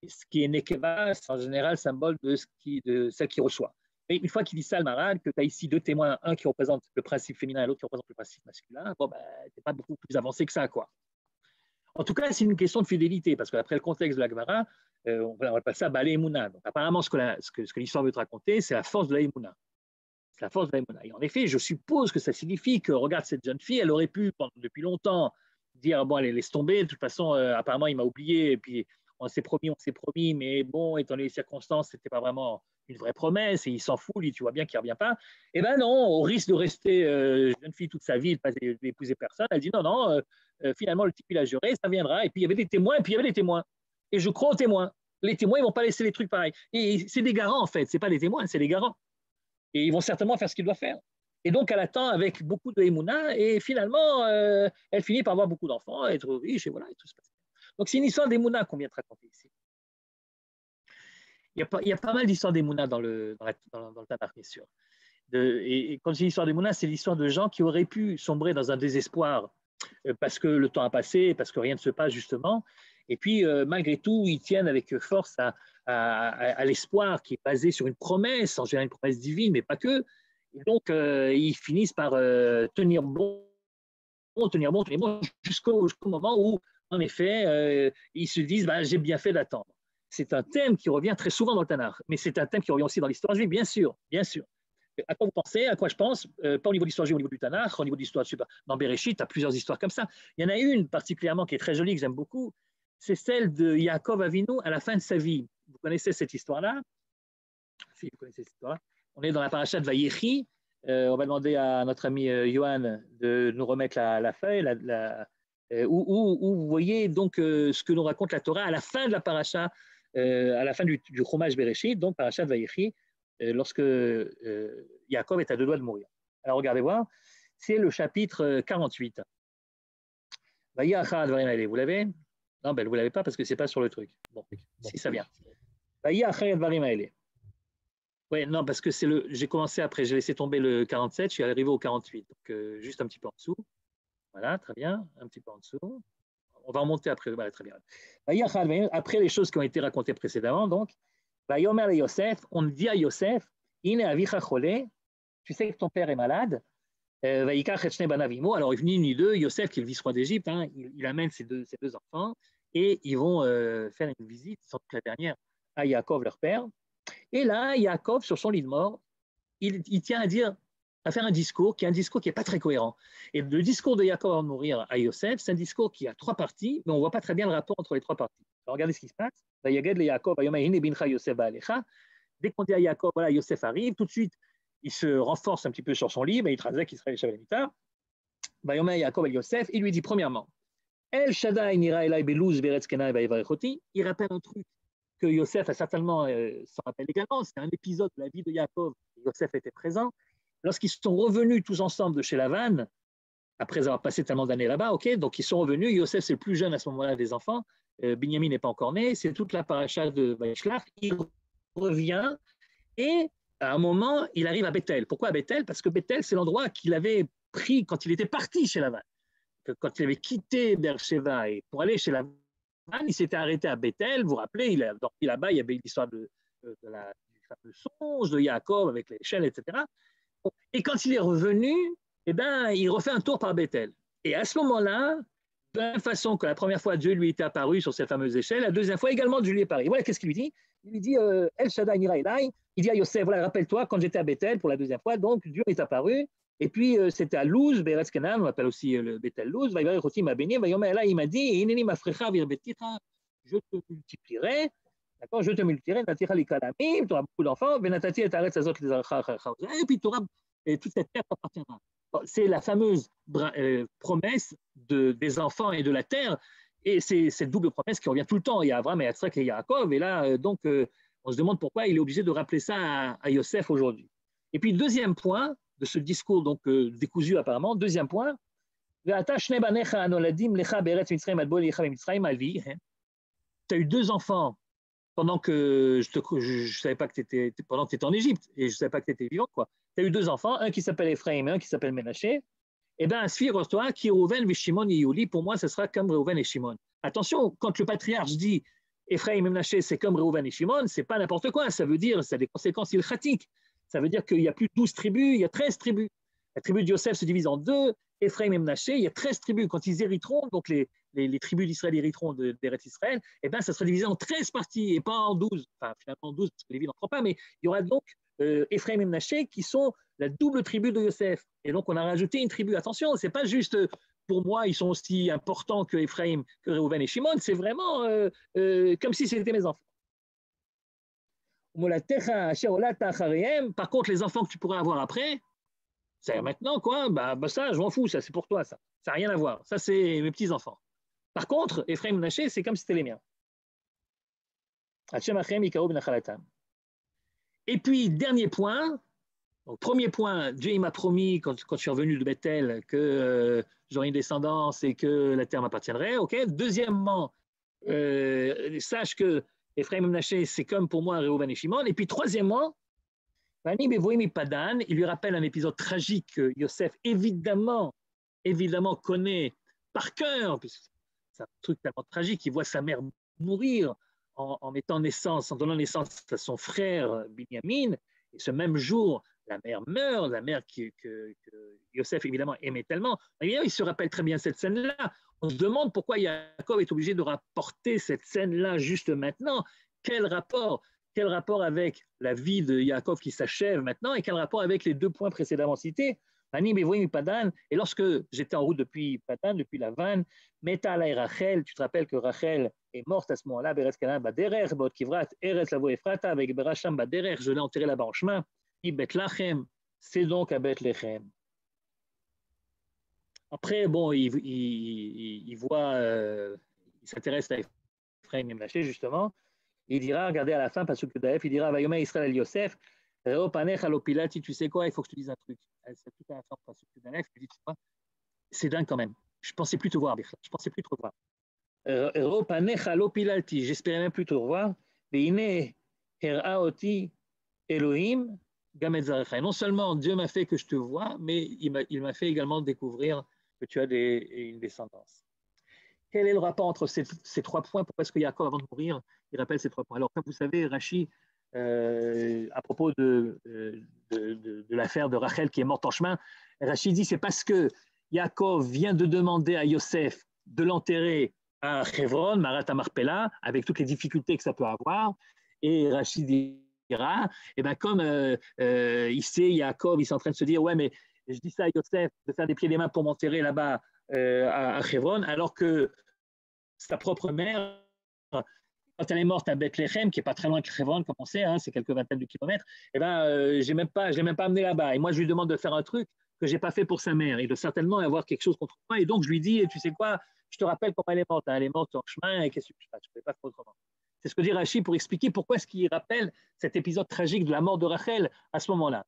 et ce qui est Nekeva, c'est en général symbole de celle qui reçoit. Et une fois qu'il dit ça, le Maharal, que tu as ici deux témoins, un qui représente le principe féminin et l'autre qui représente le principe masculin, tu n'es pas beaucoup plus avancé que ça, quoi. En tout cas, c'est une question de fidélité, parce qu'après le contexte de la Gemara, on va passer à Balé Emouna. Donc, apparemment, ce que l'histoire veut te raconter, c'est la force de la Emouna. C'est la force de la Emouna. Et en effet, je suppose que ça signifie que, regarde, cette jeune fille, elle aurait pu, depuis longtemps, dire, bon, allez, laisse tomber, de toute façon, apparemment, il m'a oublié, et puis on s'est promis, mais bon, étant donné les circonstances, ce n'était pas vraiment une vraie promesse, et il s'en fout, lui, tu vois bien qu'il ne revient pas. Eh bien non, au risque de rester jeune fille toute sa vie, de ne pas épouser personne, elle dit non, finalement, le type, il a juré, ça viendra, et puis il y avait des témoins, et je crois aux témoins. Les témoins, ils ne vont pas laisser les trucs pareils. Et c'est des garants, en fait, ce n'est pas des témoins, c'est des garants. Et ils vont certainement faire ce qu'ils doivent faire. Et donc, elle attend avec beaucoup de émouna, et finalement, elle finit par avoir beaucoup d'enfants, être riche, et voilà, et tout se passe. Donc, c'est une histoire d'émouna qu'on vient de raconter ici. Il y a pas mal d'histoires d'émouna dans le Tanakh, bien sûr. Et quand je dis l'histoire d'émouna, c'est l'histoire de gens qui auraient pu sombrer dans un désespoir parce que le temps a passé, parce que rien ne se passe, justement. Et puis, malgré tout, ils tiennent avec force à l'espoir qui est basé sur une promesse, en général une promesse divine, mais pas que. Et donc, ils finissent par tenir bon jusqu'au moment où, en effet, ils se disent j'ai bien fait d'attendre. C'est un thème qui revient très souvent dans le Tanakh, mais c'est un thème qui revient aussi dans l'histoire juive, bien sûr, bien sûr. À quoi vous pensez? À quoi je pense? Pas au niveau de l'histoire juive, au niveau du Tanakh, au niveau de l'histoire, dans Bereshit, tu as plusieurs histoires comme ça. Il y en a une particulièrement qui est très jolie, que j'aime beaucoup, c'est celle de Yaakov Avinu à la fin de sa vie. Vous connaissez cette histoire-là? Si vous connaissez cette histoire-là. On est dans la paracha de Vayechi. On va demander à notre ami Yohan de nous remettre la feuille, où vous voyez donc ce que nous raconte la Torah à la fin de la paracha, à la fin du Chumash Bereshit, donc paracha de Vayechi, lorsque Yaakov est à 2 doigts de mourir. Alors regardez voir, c'est le chapitre 48. Vous l'avez? Non, vous ne l'avez pas parce que ce n'est pas sur le truc. Bon, si ça vient. Oui, non, parce que j'ai commencé après, j'ai laissé tomber le 47, je suis arrivé au 48, donc juste un petit peu en dessous. Voilà, très bien, un petit peu en dessous. On va remonter après, voilà, très bien. Après les choses qui ont été racontées précédemment, donc, on dit à Yosef, tu sais que ton père est malade, Alors, il venait ni deux, Yosef, qui est le vice-roi d'Égypte, hein, il amène ses deux enfants et ils vont faire une visite, sans doute la dernière, à Yaakov, leur père. Et là, Yaakov, sur son lit de mort, il tient à faire un discours qui n'est pas très cohérent. Et le discours de Yaakov avant de mourir à Yosef, c'est un discours qui a trois parties, mais on ne voit pas très bien le rapport entre les trois parties. Alors, regardez ce qui se passe. Dès qu'on dit à Yaakov, voilà, Yosef arrive, tout de suite, il se renforce un petit peu sur son lit, mais il traduit qu'il serait Shabbat Mita. Yaakov et Yosef, il lui dit premièrement, El Shaddai nira elai belouz beretz kenai vayivarechoti. Il rappelle un truc que Yosef a certainement s'en rappelle également. C'est un épisode de la vie de Yaakov. Yosef était présent. Lorsqu'ils sont revenus tous ensemble de chez Lavan, après avoir passé tellement d'années là-bas, ok, donc ils sont revenus. Yosef, c'est le plus jeune à ce moment-là des enfants. Binyamin n'est pas encore né. C'est toute la paracha de Vaishlach. Il revient et à un moment, il arrive à Bethel. Pourquoi à Bethel? Parce que Bethel, c'est l'endroit qu'il avait pris quand il était parti chez Lavan. Quand il avait quitté Beersheba et pour aller chez Lavan, il s'était arrêté à Bethel. Vous vous rappelez, il a dormi là-bas. Il y avait l'histoire du fameux songe de Yaakov avec l'échelle, etc. Et quand il est revenu, eh ben, il refait un tour par Bethel. Et à ce moment-là, de la même façon que la première fois Dieu lui était apparu sur cette fameuse échelle, la deuxième fois également Dieu lui est apparu. Voilà, qu'est-ce qu'il lui dit? Il lui dit El Shaddai nira elai. Il dit à Yosef, voilà, rappelle-toi, quand j'étais à Bethel pour la deuxième fois, donc Dieu est apparu. Et puis c'était à Luz, Beretz Canaan, on appelle aussi le Bethel Luz. Il m'a béni, il m'a dit, je te multiplierai. D'accord, je te multiplierai, tu auras beaucoup d'enfants, et puis tu auras toute cette terre t'appartiendra. C'est la fameuse promesse des enfants et de la terre, et c'est cette double promesse qui revient tout le temps. Il y a Abraham et Yitzhak et Yaakov, et là, donc, on se demande pourquoi il est obligé de rappeler ça à Yosef aujourd'hui. Et puis, deuxième point de ce discours donc décousu apparemment, deuxième point, tu as eu deux enfants pendant que je savais pas que tu étais en Égypte et je savais pas que tu étais vivant, quoi. Tu as eu deux enfants, un qui s'appelle Ephraim et un qui s'appelle Ménaché. Eh bien, Sphir-toi, qui Reuven et Shimon et Yuli, pour moi, ce sera comme Reuven et Shimon. Attention, quand le patriarche dit Ephraim et Ménaché, c'est comme Reuven et Shimon, c'est pas n'importe quoi. Ça veut dire, ça a des conséquences ilchatiques. Ça veut dire qu'il y a plus de 12 tribus, il y a 13 tribus. La tribu de Yosef se divise en deux, Ephraim et Ménaché, il y a 13 tribus. Quand ils hériteront, donc les tribus d'Israël hériteront d'Eretz Israël, eh bien, ça sera divisé en 13 parties et pas en 12. Enfin, finalement 12, parce que Lévi n'en prend pas, mais il y aura donc Ephraim et Ménaché qui sont la double tribu de Yosef. Et donc, on a rajouté une tribu. Attention, ce n'est pas juste, pour moi, ils sont aussi importants que Ephraim, que Reuven et Shimon, c'est vraiment comme si c'était mes enfants. Par contre, les enfants que tu pourrais avoir après, c'est maintenant, quoi, bah ça, je m'en fous, ça, c'est pour toi, ça. Ça n'a rien à voir. Ça, c'est mes petits-enfants. Par contre, Ephraim et Ménaché, c'est comme si c'était les miens. Et puis, dernier point. Donc, premier point, Dieu m'a promis, quand je suis revenu de Bethel, que j'aurais une descendance et que la terre m'appartiendrait. Okay. Deuxièmement, sache que Ephraim et Ménaché, c'est comme pour moi Reuven et Shimon. Et puis, troisièmement, il lui rappelle un épisode tragique que Yosef, évidemment, connaît par cœur, puisque c'est un truc tellement tragique. Il voit sa mère mourir en donnant naissance à son frère Binyamin. Et ce même jour, la mère meurt, la mère que Yosef, évidemment, aimait tellement. Évidemment, il se rappelle très bien cette scène-là. On se demande pourquoi Yaakov est obligé de rapporter cette scène-là juste maintenant. Quel rapport avec la vie de Yaakov qui s'achève maintenant et quel rapport avec les deux points précédemment cités? Et lorsque j'étais en route depuis Padan, depuis la vanne, Meta alay Rachel, tu te rappelles que Rachel est morte à ce moment-là, Beretz Canaan Baderer, Bot Kivrat, Eretz Lavo Efrata, avec Beracham Baderer, je l'ai enterré là-bas en chemin. Bethléem, c'est donc à Bethléem. Après, bon, il voit, il s'intéresse à Ephraim et Ménaché, justement. Il dira, regardez à la fin, parce que Daef, il dira, Vayomé Israël Yosef, Reo Panecha Lopilati, tu sais quoi, il faut que je te dise un truc. C'est tout à la fin, parce que Daef, il dit, tu sais quoi, c'est dingue quand même. Je ne pensais plus te voir, Birla. Je ne pensais plus te revoir. Reo Panecha Lopilati, j'espérais même plus te revoir. Veine Heraoti Elohim. Et non seulement Dieu m'a fait que je te vois, mais il m'a fait également découvrir que tu as une descendance. Quel est le rapport entre ces trois points? Pourquoi est-ce que Yaakov, avant de mourir, il rappelle ces trois points? Alors, comme vous savez, Rashi, à propos de l'affaire de Rachel qui est morte en chemin, Rachid dit c'est parce que Yaakov vient de demander à Yosef de l'enterrer à Hebron, Marat Marpella, avec toutes les difficultés que ça peut avoir. Et Rachid dira, eh ben comme il sait, Yaakov, il est en train de se dire, ouais, mais je dis ça à Yosef de faire des pieds et des mains pour m'enterrer là-bas à Hebron, alors que sa propre mère, quand elle est morte à Bethléem, qui n'est pas très loin de Hebron, comme on sait, hein, c'est quelques vingtaines de kilomètres, eh ben, je ne l'ai même pas amené là-bas. Et moi, je lui demande de faire un truc que je n'ai pas fait pour sa mère. Il doit certainement avoir quelque chose contre moi. Et donc, je lui dis, tu sais quoi, je te rappelle comment elle est morte. Hein. Elle est morte en chemin, et qu'est-ce que je fasse? Je ne pouvais pas faire autrement. C'est ce que dit Rachid pour expliquer pourquoi est-ce qu'il rappelle cet épisode tragique de la mort de Rachel à ce moment-là.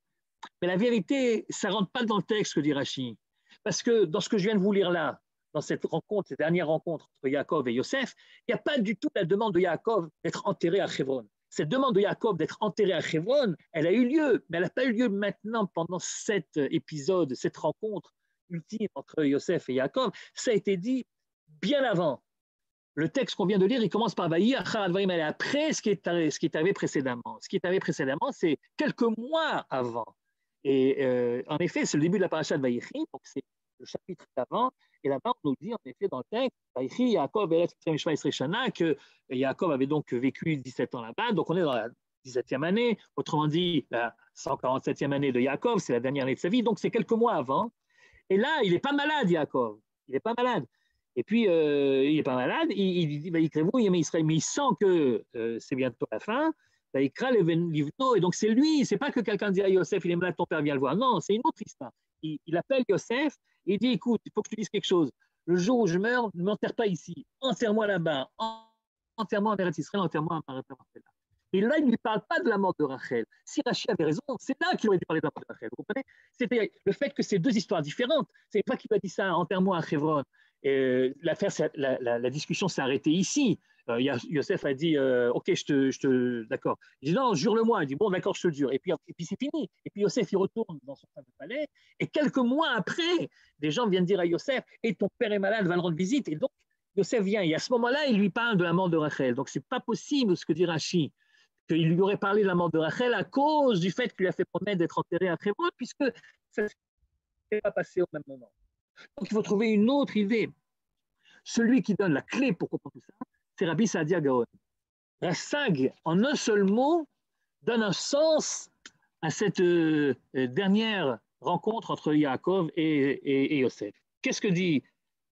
Mais la vérité, ça ne rentre pas dans le texte, que dit Rachid. Parce que dans ce que je viens de vous lire là, dans cette rencontre, cette dernière rencontre entre Yaakov et Yosef, il n'y a pas du tout la demande de Yaakov d'être enterré à Hebron. Cette demande de Yaakov d'être enterré à Hebron, elle a eu lieu, mais elle n'a pas eu lieu maintenant pendant cet épisode, cette rencontre ultime entre Yosef et Yaakov. Ça a été dit bien avant. Le texte qu'on vient de lire, il commence par Vaï, après ce qui est arrivé précédemment. Ce qui est arrivé précédemment, c'est quelques mois avant. Et en effet, c'est le début de la paracha de Vaïchi, donc c'est le chapitre d'avant. Et là-bas, on nous dit en effet dans le texte, Vaïchi, Yaakov, que Yaakov avait donc vécu 17 ans là-bas, donc on est dans la 17e année, autrement dit, la 147e année de Yaakov, c'est la dernière année de sa vie, donc c'est quelques mois avant. Et là, il n'est pas malade, Yaakov, il n'est pas malade. Et puis, il n'est pas malade, il dit, mais il sent que c'est bientôt la fin, et donc c'est lui, c'est pas que quelqu'un dit à Yosef, il est malade, ton père vient le voir, non, c'est une autre histoire. Il appelle Yosef, et il dit, écoute, il faut que je te dise quelque chose, le jour où je meurs, ne m'enterre pas ici, enterre-moi là-bas, enterre-moi en Eretz Israël, enterre-moi à Marat Marpella. Et là, il ne lui parle pas de la mort de Rachel. Si Rachid avait raison, c'est là qu'il aurait dû parler de la mort de Rachel, vous comprenez? C'était le fait que c'est deux histoires différentes, c'est pas qu'il lui a dit ça, enterre-moi à Hebron. La discussion s'est arrêtée ici. Yosef a dit ok, d'accord. Il dit non, jure-le-moi. Il dit bon, d'accord, je te le jure. Et puis c'est fini. Et puis Yosef il retourne dans son fameux palais. Et quelques mois après, des gens viennent dire à Yosef et ton père est malade, va le rendre visite. Et donc Yosef vient. Et à ce moment-là, il lui parle de la mort de Rachel. Donc c'est pas possible ce que dit Rachid, qu'il lui aurait parlé de la mort de Rachel à cause du fait qu'il lui a fait promettre d'être enterré à Hebron, puisque ça ne s'est pas passé au même moment. Donc, il faut trouver une autre idée. Celui qui donne la clé pour comprendre tout ça, c'est Rabbi Saadia Gaon. Rassag, en un seul mot, donne un sens à cette dernière rencontre entre Yaakov et Yosef. Qu'est-ce que dit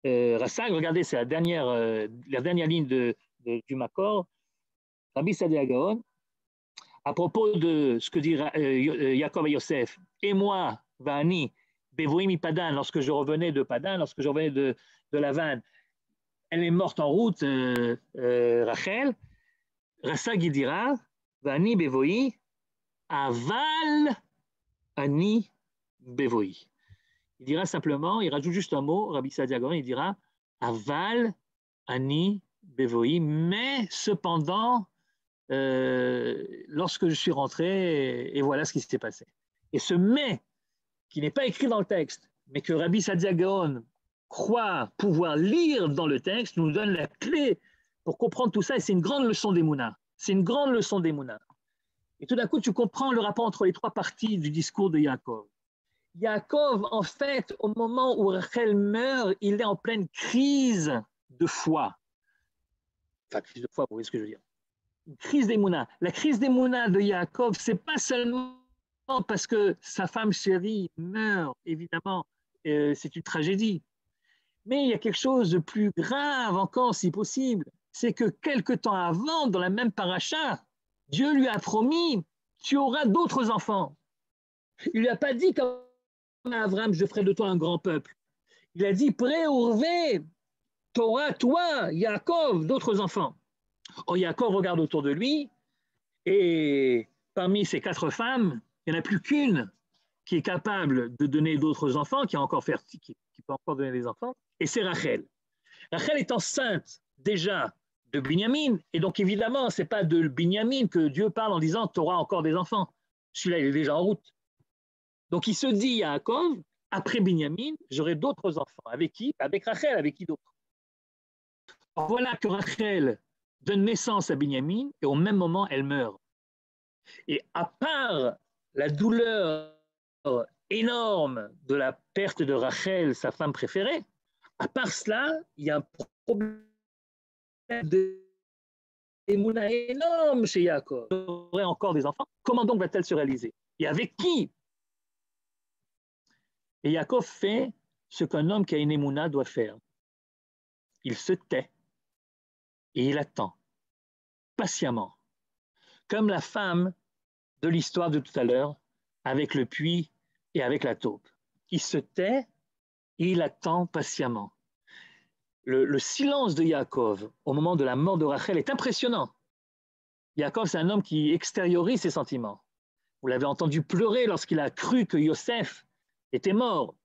Rassag? Regardez, c'est la dernière ligne du Makor. Rabbi Saadia Gaon, à propos de ce que dit Yaakov et Yosef, et moi, Vani, Bevoimi Padan, lorsque je revenais de Padan, lorsque je revenais de Lavan, elle est morte en route, Rachel. Rassag dira, Vani Bevoi, Aval Ani Bevoi. Il dira simplement, il rajoute juste un mot, Rabbi Saadia Gaon, il dira, Aval Ani Bevoi, mais cependant, lorsque je suis rentré, et voilà ce qui s'est passé. Et ce mais, qui n'est pas écrit dans le texte, mais que Rabbi Saadia Gaon croit pouvoir lire dans le texte, nous donne la clé pour comprendre tout ça, et c'est une grande leçon d'Emouna. C'est une grande leçon d'Emouna. Et tout d'un coup, tu comprends le rapport entre les trois parties du discours de Yaakov. Yaakov, en fait, au moment où Rachel meurt, il est en pleine crise de foi. Enfin, crise de foi, vous voyez ce que je veux dire. Une crise d'Emouna. La crise d'Emouna de Yaakov, c'est pas seulement parce que sa femme chérie meurt, évidemment, c'est une tragédie. Mais il y a quelque chose de plus grave encore, si possible, c'est que quelque temps avant, dans la même paracha, Dieu lui a promis, tu auras d'autres enfants. Il ne lui a pas dit comme à Abraham, je ferai de toi un grand peuple. Il a dit, Pré-Urvé, tu auras, toi, Yaakov, d'autres enfants. Or, Yaakov regarde autour de lui, et parmi ces 4 femmes, il n'y en a plus qu'une qui est capable de donner d'autres enfants, qui peut encore donner des enfants, et c'est Rachel. Rachel est enceinte déjà de Binyamin, et donc évidemment, ce n'est pas de Binyamin que Dieu parle en disant « tu auras encore des enfants ». Celui-là, il est déjà en route. Donc il se dit à Yaakov, après Binyamin, j'aurai d'autres enfants. Avec qui? Avec Rachel, avec qui d'autre? Voilà que Rachel donne naissance à Binyamin, et au même moment, elle meurt. Et à part la douleur énorme de la perte de Rachel, sa femme préférée, à part cela, il y a un problème d'émouna énorme chez Yaakov. Il aurait encore des enfants. Comment donc va-t-elle se réaliser? Et avec qui? Et Yaakov fait ce qu'un homme qui a une émouna doit faire. Il se tait et il attend patiemment, comme la femme de l'histoire de tout à l'heure, avec le puits et avec la taupe. Il se tait et il attend patiemment. Le silence de Yaakov au moment de la mort de Rachel est impressionnant. Yaakov, c'est un homme qui extériorise ses sentiments. Vous l'avez entendu pleurer lorsqu'il a cru que Yosef était mort,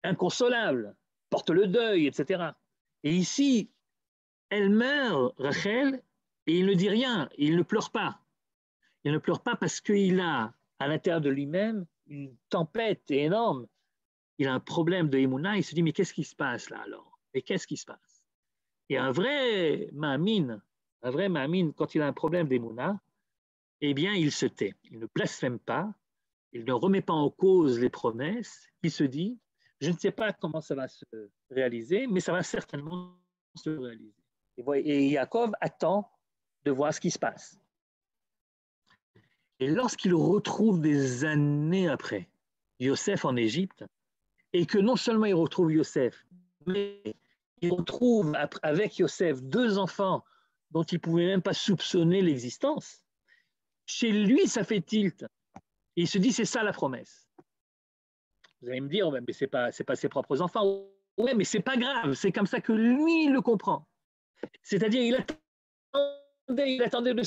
inconsolable, porte le deuil, etc. Et ici, elle meurt, Rachel, et il ne dit rien, il ne pleure pas. Il ne pleure pas parce qu'il a à l'intérieur de lui-même une tempête énorme. Il a un problème de Emouna, il se dit mais qu'est-ce qui se passe là alors? Et qu'est-ce qui se passe? Et un vrai ma'amine, quand il a un problème d'Emouna, eh bien il se tait, il ne blasphème pas, il ne remet pas en cause les promesses, il se dit je ne sais pas comment ça va se réaliser, mais ça va certainement se réaliser. Et Yaakov attend de voir ce qui se passe. Et lorsqu'il retrouve des années après Yosef en Égypte, et que non seulement il retrouve Yosef, mais il retrouve avec Yosef 2 enfants dont il ne pouvait même pas soupçonner l'existence, chez lui ça fait tilt. Et il se dit c'est ça la promesse. Vous allez me dire mais c'est pas ses propres enfants. Ouais, mais c'est pas grave, c'est comme ça que lui il le comprend. C'est-à-dire il attendait de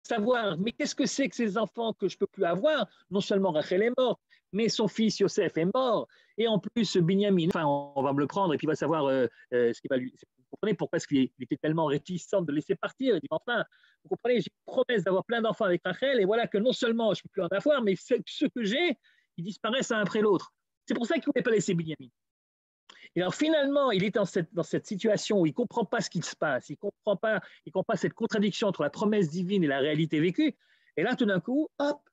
savoir, mais qu'est-ce que c'est que ces enfants que je ne peux plus avoir? Non seulement Rachel est morte, mais son fils Yosef est mort, et en plus Binyamin, enfin on va me le prendre et puis il va savoir ce qu'il va lui... Vous comprenez pourquoi est-ce qu'il était tellement réticent de le laisser partir? Il dit enfin, vous comprenez, j'ai une promesse d'avoir plein d'enfants avec Rachel, et voilà que non seulement je ne peux plus en avoir, mais ceux que j'ai, ils disparaissent un après l'autre. C'est pour ça qu'il ne voulait pas laisser Binyamin. Et alors finalement, il est dans cette situation où il ne comprend pas ce qui se passe, il ne comprend pas cette contradiction entre la promesse divine et la réalité vécue. Et là, tout d'un coup, hop,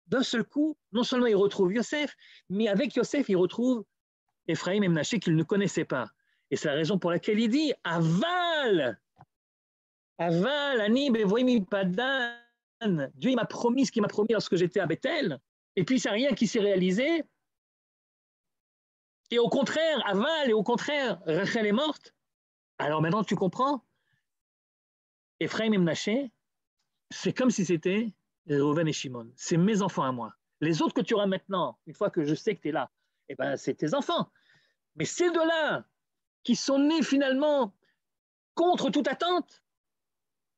d'un seul coup, non seulement il retrouve Yosef, mais avec Yosef, il retrouve Ephraim et Menaché qu'il ne connaissait pas. Et c'est la raison pour laquelle il dit Aval, Ani bevoimi padan. Dieu il m'a promis ce qu'il m'a promis lorsque j'étais à Bethel, et puis c'est rien qui s'est réalisé. Et au contraire, Aval, et au contraire, Rachel est morte. Alors maintenant, tu comprends? Ephraim et Menaché, c'est comme si c'était Reuven et Shimon. C'est mes enfants à moi. Les autres que tu auras maintenant, une fois que je sais que tu es là, eh ben, c'est tes enfants. Mais ces deux-là, qui sont nés finalement contre toute attente,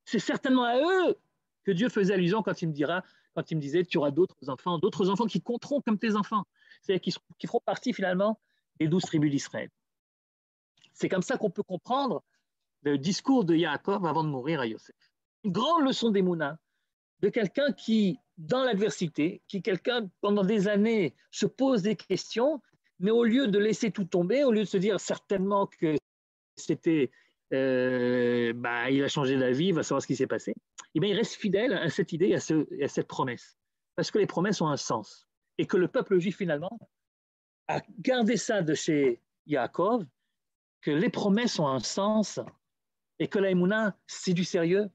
c'est certainement à eux que Dieu faisait allusion quand il me disait, tu auras d'autres enfants qui compteront comme tes enfants. C'est-à-dire qui feront partie finalement des 12 tribus d'Israël. C'est comme ça qu'on peut comprendre le discours de Yaakov avant de mourir à Yosef. Une grande leçon d'Emouna de quelqu'un qui, dans l'adversité, quelqu'un pendant des années se pose des questions, mais au lieu de laisser tout tomber, au lieu de se dire certainement que c'était, il a changé d'avis, il va savoir ce qui s'est passé, et bien il reste fidèle à cette idée, à cette promesse, parce que les promesses ont un sens, et que le peuple juif finalement a gardé ça de chez Yaakov, que les promesses ont un sens, et que la Emouna, c'est du sérieux,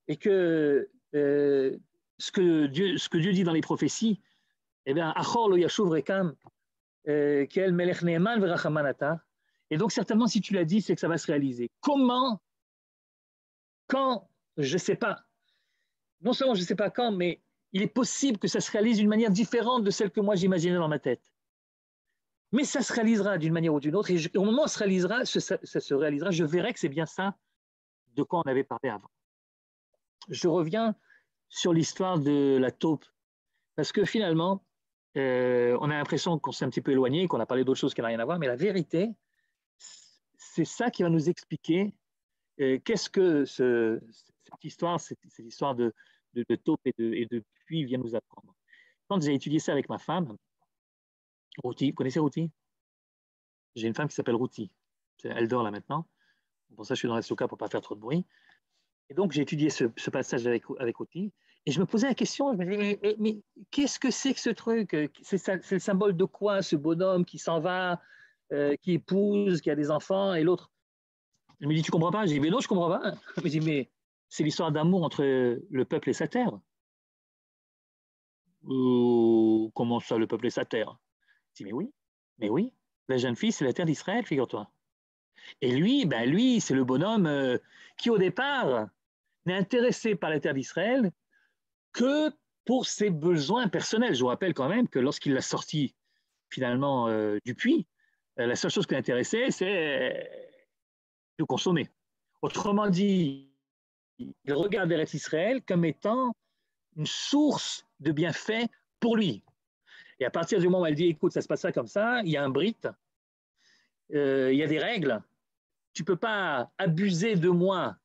et que ce que Dieu dit dans les prophéties, eh bien, Achor lo yashuv rekam, kel melech ne'eman v'rachaman ata. Et donc, certainement, si tu l'as dit, c'est que ça va se réaliser. Comment? Quand? Je ne sais pas. Non seulement je ne sais pas quand, mais il est possible que ça se réalise d'une manière différente de celle que moi j'imaginais dans ma tête. Mais ça se réalisera d'une manière ou d'une autre. Et au moment où ça se réalisera, je verrai que c'est bien ça de quoi on avait parlé avant. Je reviens sur l'histoire de la taupe, parce que finalement, on a l'impression qu'on s'est un petit peu éloigné, qu'on a parlé d'autres choses qui n'ont rien à voir, mais la vérité, c'est ça qui va nous expliquer qu'est-ce que cette histoire de taupe et de puits vient nous apprendre. Quand j'ai étudié ça avec ma femme, Ruti, vous connaissez Ruti? J'ai une femme qui s'appelle Ruti, elle dort là maintenant, pour ça je suis dans la souka pour ne pas faire trop de bruit. Et donc j'ai étudié ce passage avec Ruti, Et je me posais la question, je me disais, mais qu'est-ce que c'est que ce truc? C'est le symbole de quoi, ce bonhomme qui s'en va, qui épouse, qui a des enfants, et l'autre? Il me dit, tu comprends pas? Je dis, mais non, je comprends pas. Il me dit, mais c'est l'histoire d'amour entre le peuple et sa terre. Comment ça, le peuple et sa terre? Je dis, mais oui, la jeune fille, c'est la terre d'Israël, figure-toi. Et lui, ben lui, c'est le bonhomme qui, au départ, n'est intéressé par la terre d'Israël que pour ses besoins personnels. Je vous rappelle quand même que lorsqu'il l'a sorti finalement du puits, la seule chose qui l'intéressait, c'est de consommer. Autrement dit, il regarde Eretz Israël comme étant une source de bienfaits pour lui. Et à partir du moment où elle dit, écoute, ça se passe comme ça, il y a un brit, il y a des règles, tu ne peux pas abuser de moi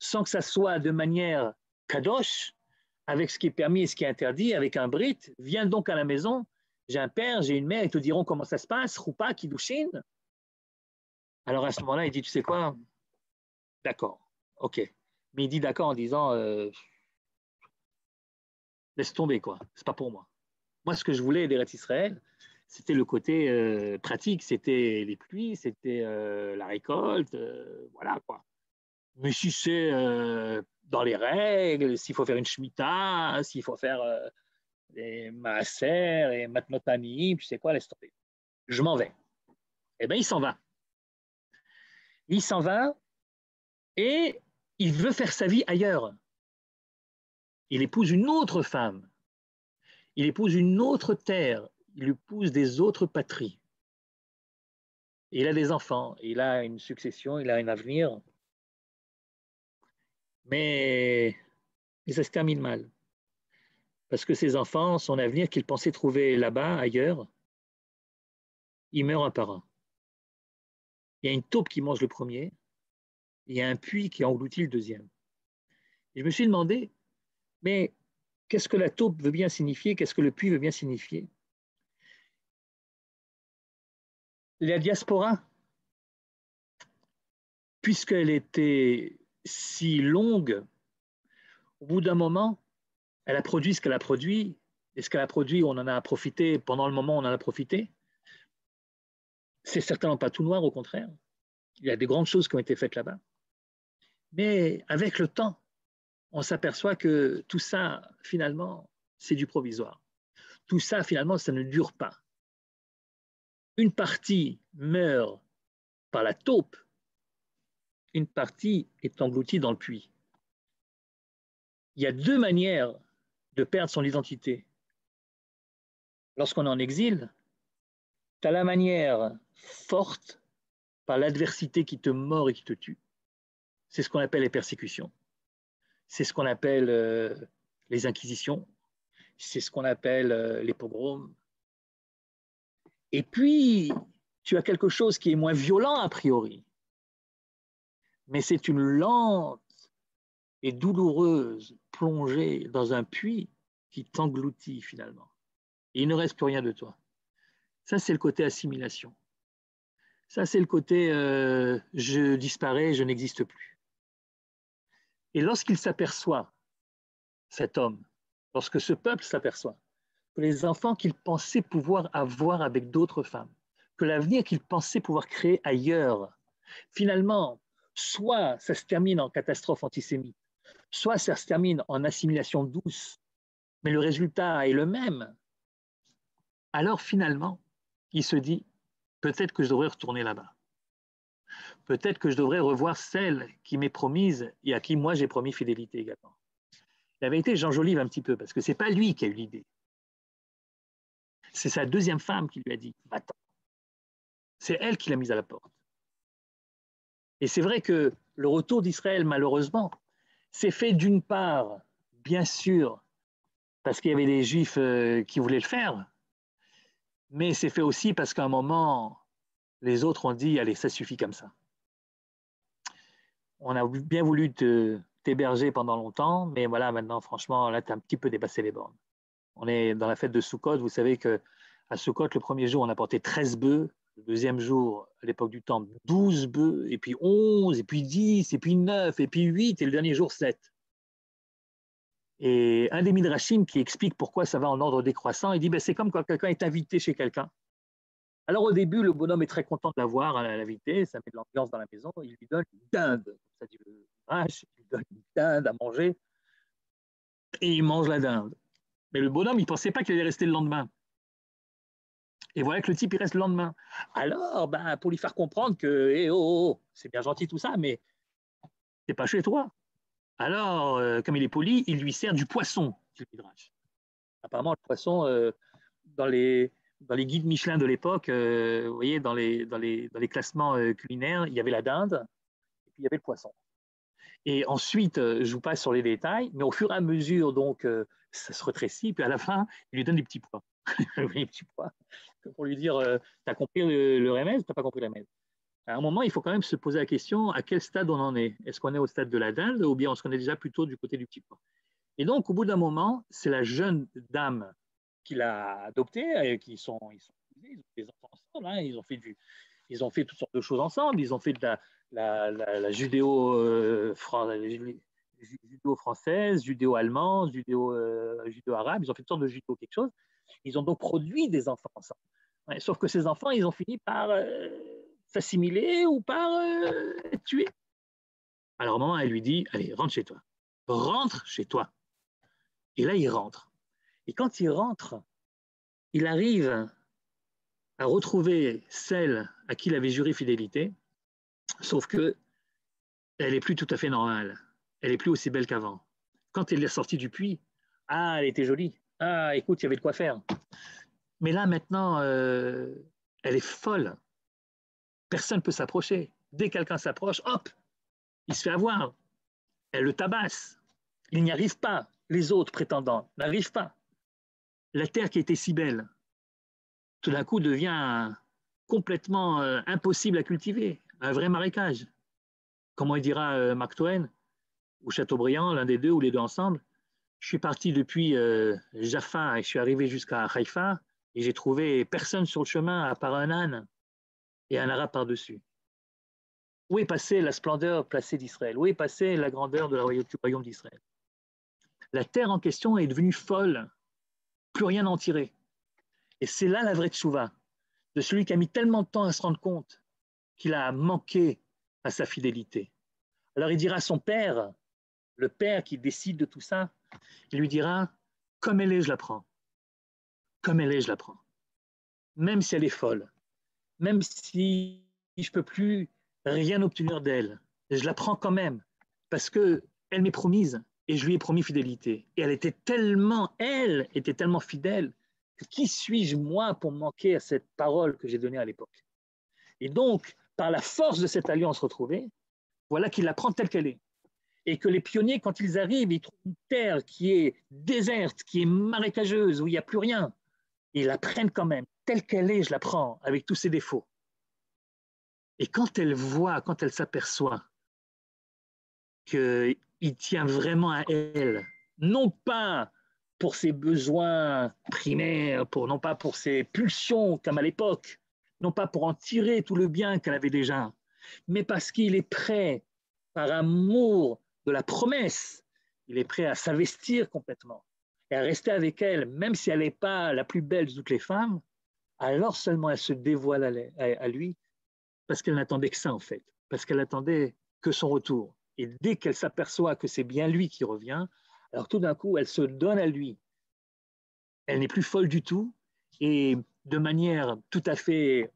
sans que ça soit de manière kadosh, avec ce qui est permis et ce qui est interdit, avec un brit, viens donc à la maison, j'ai un père, j'ai une mère, ils te diront comment ça se passe, Roupa, Kiddushin. Alors à ce moment-là, il dit, tu sais quoi, d'accord, ok. Mais il dit d'accord en disant, laisse tomber, quoi, c'est pas pour moi. Moi, ce que je voulais d'Eretz Israël, c'était le côté pratique, c'était les pluies, c'était la récolte, voilà, quoi. Mais si c'est dans les règles, s'il faut faire une shmita, s'il faut faire des maaser et matnotani, tu sais quoi, laisse tomber. Je m'en vais. Eh bien, il s'en va. Il s'en va et il veut faire sa vie ailleurs. Il épouse une autre femme. Il épouse une autre terre. Il épouse des autres patries. Il a des enfants. Il a une succession. Il a un avenir. Mais ça se termine mal. Parce que ses enfants, son avenir qu'il pensait trouver là-bas, ailleurs, il meurt un par un. Il y a une taupe qui mange le premier, il y a un puits qui engloutit le deuxième. Et je me suis demandé, mais qu'est-ce que la taupe veut bien signifier? Qu'est-ce que le puits veut bien signifier? La diaspora, puisqu'elle était si longue, au bout d'un moment, elle a produit ce qu'elle a produit, et ce qu'elle a produit, on en a profité, pendant le moment, on en a profité. C'est certainement pas tout noir, au contraire. Il y a des grandes choses qui ont été faites là-bas. Mais avec le temps, on s'aperçoit que tout ça, finalement, c'est du provisoire. Tout ça, finalement, ça ne dure pas. Une partie meurt par la taupe, une partie est engloutie dans le puits. Il y a deux manières de perdre son identité. Lorsqu'on est en exil, tu as la manière forte par l'adversité qui te mord et qui te tue. C'est ce qu'on appelle les persécutions. C'est ce qu'on appelle les inquisitions. C'est ce qu'on appelle les pogroms. Et puis, tu as quelque chose qui est moins violent a priori, mais c'est une lente et douloureuse plongée dans un puits qui t'engloutit finalement. Et il ne reste plus rien de toi. Ça, c'est le côté assimilation. Ça, c'est le côté je disparais, je n'existe plus. Et lorsqu'il s'aperçoit, cet homme, lorsque ce peuple s'aperçoit que les enfants qu'il pensait pouvoir avoir avec d'autres femmes, que l'avenir qu'il pensait pouvoir créer ailleurs, finalement, soit ça se termine en catastrophe antisémite, soit ça se termine en assimilation douce, mais le résultat est le même, alors finalement, il se dit, peut-être que je devrais retourner là-bas. Peut-être que je devrais revoir celle qui m'est promise et à qui moi j'ai promis fidélité également. Il avait été j'enjolive un petit peu, parce que ce n'est pas lui qui a eu l'idée. C'est sa deuxième femme qui lui a dit, va-t'en. C'est elle qui l'a mise à la porte. Et c'est vrai que le retour d'Israël, malheureusement, s'est fait d'une part, bien sûr, parce qu'il y avait des Juifs qui voulaient le faire, mais c'est fait aussi parce qu'à un moment, les autres ont dit, allez, ça suffit comme ça. On a bien voulu t'héberger pendant longtemps, mais voilà, maintenant, franchement, là, tu as un petit peu dépassé les bornes. On est dans la fête de Sukkot, vous savez qu'à Sukkot, le premier jour, on a porté 13 bœufs, le deuxième jour, à l'époque du temple, 12 bœufs, et puis 11, et puis 10, et puis 9, et puis 8, et le dernier jour, 7. Et un des Midrashim qui explique pourquoi ça va en ordre décroissant, il dit c'est comme quand quelqu'un est invité chez quelqu'un. Alors au début, le bonhomme est très content de l'avoir à l'invité, ça met de l'ambiance dans la maison, il lui donne une dinde, ça dit le Midrash, il lui donne une dinde à manger, et il mange la dinde. Mais le bonhomme, il ne pensait pas qu'il allait rester le lendemain. Et voilà que le type, il reste le lendemain. Alors, pour lui faire comprendre que, c'est bien gentil tout ça, mais c'est pas chez toi. Alors, comme il est poli, il lui sert du poisson, dit le Midrash. Apparemment, le poisson, dans les guides Michelin de l'époque, vous voyez, dans les classements culinaires, il y avait la dinde, et puis il y avait le poisson. Et ensuite, je vous passe sur les détails, mais au fur et à mesure, donc, ça se rétrécit, puis à la fin, il lui donne des petits pois. Des petits pois, pour lui dire, tu as compris le remède ou tu n'as pas compris le remède? À un moment, il faut quand même se poser la question, à quel stade on en est? Est-ce qu'on est au stade de la dinde ou bien est-ce qu'on est déjà plutôt du côté du petit pois? Et donc, au bout d'un moment, c'est la jeune dame qui l'a adopté, ils sont ils ont des enfants ensemble, hein, ils ont fait toutes sortes de choses ensemble, ils ont fait de la judéo-française, judéo-allemande, judéo-arabe, ils ont fait toutes sortes de judéo quelque chose. Ils ont donc produit des enfants ensemble. Ouais, sauf que ces enfants, ils ont fini par s'assimiler ou par être tués. Alors, maman, elle lui dit, allez, rentre chez toi. Rentre chez toi. Et là, il rentre. Et quand il rentre, il arrive à retrouver celle à qui il avait juré fidélité, sauf que elle n'est plus tout à fait normale. Elle n'est plus aussi belle qu'avant. Quand elle est sortie du puits, elle était jolie. Écoute, il y avait de quoi faire. Mais là, maintenant, elle est folle. Personne ne peut s'approcher. Dès que quelqu'un s'approche, hop, il se fait avoir. Elle le tabasse. Il n'y arrive pas. Les autres prétendants n'arrivent pas. La terre qui était si belle, tout d'un coup, devient complètement impossible à cultiver. Un vrai marécage. Comment il dira Mark Twain ou Chateaubriand, l'un des deux ou les deux ensemble. Je suis parti depuis Jaffa et je suis arrivé jusqu'à Haïfa et j'ai trouvé personne sur le chemin à part un âne et un arabe par-dessus. Où est passée la splendeur placée d'Israël? Où est passée la grandeur du royaume d'Israël? La terre en question est devenue folle, plus rien à en tirer. Et c'est là la vraie tchouva, de celui qui a mis tellement de temps à se rendre compte qu'il a manqué à sa fidélité. Alors il dira à son père, le père qui décide de tout ça, il lui dira, comme elle est, je la prends. Comme elle est, je la prends. Même si elle est folle, même si je ne peux plus rien obtenir d'elle, je la prends quand même, parce qu'elle m'est promise et je lui ai promis fidélité. Et elle était tellement fidèle, que qui suis-je moi pour manquer à cette parole que j'ai donnée à l'époque? Et donc, par la force de cette alliance retrouvée, voilà qu'il la prend telle qu'elle est. Et que les pionniers, quand ils arrivent, ils trouvent une terre qui est déserte, qui est marécageuse, où il n'y a plus rien. Ils la prennent quand même, telle qu'elle est, je la prends, avec tous ses défauts. Et quand elle s'aperçoit qu'il tient vraiment à elle, non pas pour ses besoins primaires, non pas pour ses pulsions comme à l'époque, non pas pour en tirer tout le bien qu'elle avait déjà, mais parce qu'il est prêt, par amour de la promesse, il est prêt à s'investir complètement et à rester avec elle, même si elle n'est pas la plus belle de toutes les femmes, alors seulement elle se dévoile à lui, parce qu'elle n'attendait que ça en fait, parce qu'elle attendait que son retour. Et dès qu'elle s'aperçoit que c'est bien lui qui revient, alors tout d'un coup, elle se donne à lui. Elle n'est plus folle du tout, et de manière tout à fait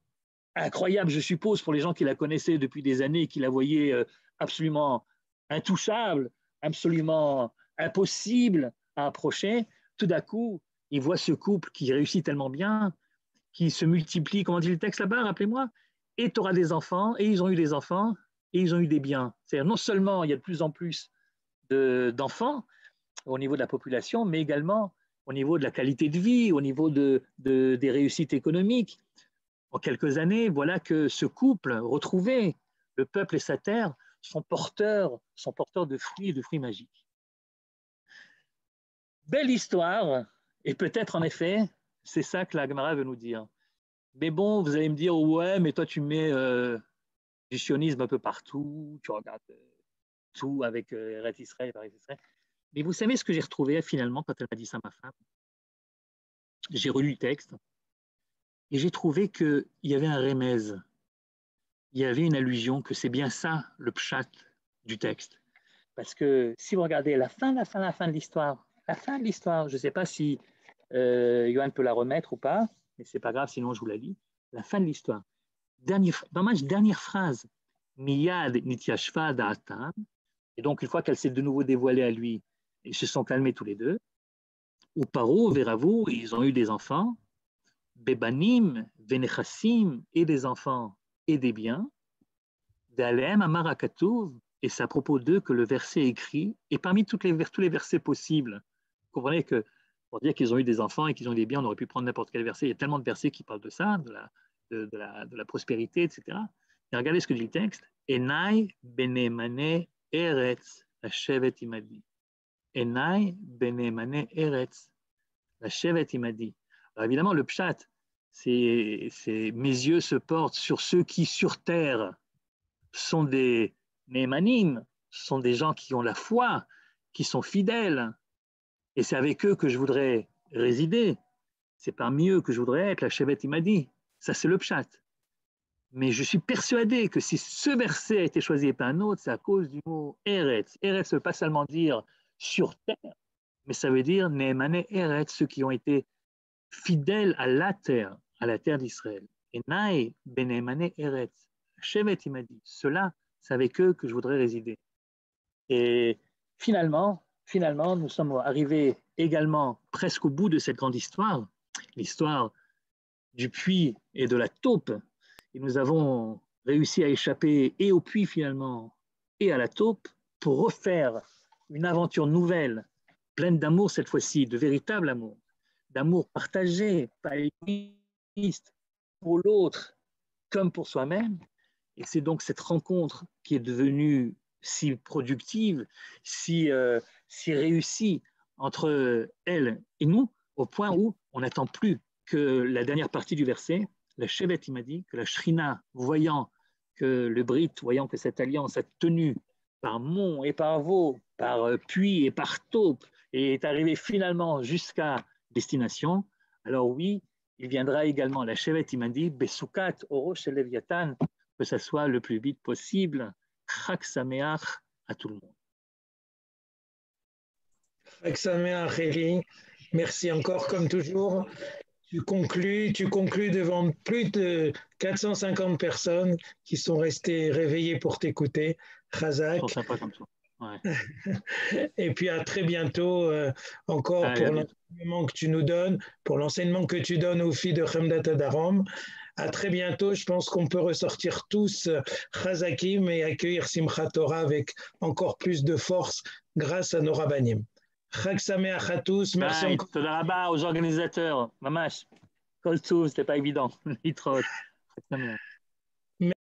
incroyable, je suppose, pour les gens qui la connaissaient depuis des années, qui la voyaient absolument intouchable, absolument impossible à approcher, tout d'un coup, ils voient ce couple qui réussit tellement bien, qui se multiplie, comment dit le texte là-bas, rappelez-moi, et tu auras des enfants, et ils ont eu des enfants, et ils ont eu des biens. C'est-à-dire non seulement il y a de plus en plus d'enfants au niveau de la population, mais également au niveau de la qualité de vie, au niveau des réussites économiques. En quelques années, voilà que ce couple retrouvé, le peuple et sa terre, sont porteurs de fruits magiques. Belle histoire, et peut-être en effet, c'est ça que la Gemara veut nous dire. Mais bon, vous allez me dire, ouais, mais toi tu mets du sionisme un peu partout, tu regardes tout avec Eretz Israël, Eretz Israël. Mais vous savez ce que j'ai retrouvé finalement quand elle m'a dit ça, ma femme? J'ai relu le texte et j'ai trouvé qu'il y avait un remèze, il y avait une allusion que c'est bien ça le pshat du texte. Parce que si vous regardez la fin de l'histoire, je ne sais pas si Yohan peut la remettre ou pas, mais ce n'est pas grave, sinon je vous la lis. La fin de l'histoire. Dernière phrase. Miyad nityashva da'atan. Et donc, une fois qu'elle s'est de nouveau dévoilée à lui, ils se sont calmés tous les deux. Ou paro, verrez-vous, ils ont eu des enfants. Bebanim, venechassim, et des enfants et des biens. D'alem amarakatuv. Et c'est à propos d'eux que le verset est écrit. Et parmi tous les versets possibles, vous comprenez que pour dire qu'ils ont eu des enfants et qu'ils ont eu des biens, on aurait pu prendre n'importe quel verset. Il y a tellement de versets qui parlent de ça, de la prospérité, etc. Et regardez ce que dit le texte. Enai benemane eretz hashevet imadi. Enai benemane eretz hashevet imadi. Alors évidemment, le pshat, c'est mes yeux se portent sur ceux qui sur terre sont des Némanim, sont des gens qui ont la foi, qui sont fidèles. Et c'est avec eux que je voudrais résider. C'est parmi eux que je voudrais être, la Shevet Imadi. Ça, c'est le pshat. Mais je suis persuadé que si ce verset a été choisi et pas un autre, c'est à cause du mot Eretz. Eretz ne veut pas seulement dire sur terre, mais ça veut dire Némané Eretz, ceux qui ont été fidèles à la terre d'Israël. Et Naï Benémané Eretz, Shevet Imadi. Cela, c'est avec eux que je voudrais résider. Et finalement, nous sommes arrivés également presque au bout de cette grande histoire, l'histoire du puits et de la taupe. Et nous avons réussi à échapper et au puits finalement et à la taupe pour refaire une aventure nouvelle, pleine d'amour cette fois-ci, de véritable amour, d'amour partagé, pas égoïste, pour l'autre comme pour soi-même. Et c'est donc cette rencontre qui est devenue si productive, si réussie entre elle et nous, au point où on n'attend plus que la dernière partie du verset, la Shevet Imadi, que la Shrina, voyant que le Brit, voyant que cette alliance a tenu par mont et par veau, par puits et par taupe, et est arrivée finalement jusqu'à destination, alors oui, il viendra également la Shevet Imadi, Besukat Oro Shel Leviatan, que ça soit le plus vite possible. Chag Sameach à tout le monde. Chag Sameach, Eli. Merci encore, comme toujours. Tu conclus devant plus de 450 personnes qui sont restées réveillées pour t'écouter. Chazak. Ils sont sympas comme ça. Ouais. Et puis à très bientôt encore pour l'enseignement que tu nous donnes, pour l'enseignement que tu donnes aux filles de Chemdat Darom. À très bientôt. Je pense qu'on peut ressortir tous Chazakim et accueillir Simchat Torah avec encore plus de force grâce à nos rabbanim. Chag Sameach à tous. Merci encore. Toda rabba aux organisateurs. Mamash. Kol Tov, c'était pas évident. Litrot. Chag Sameach.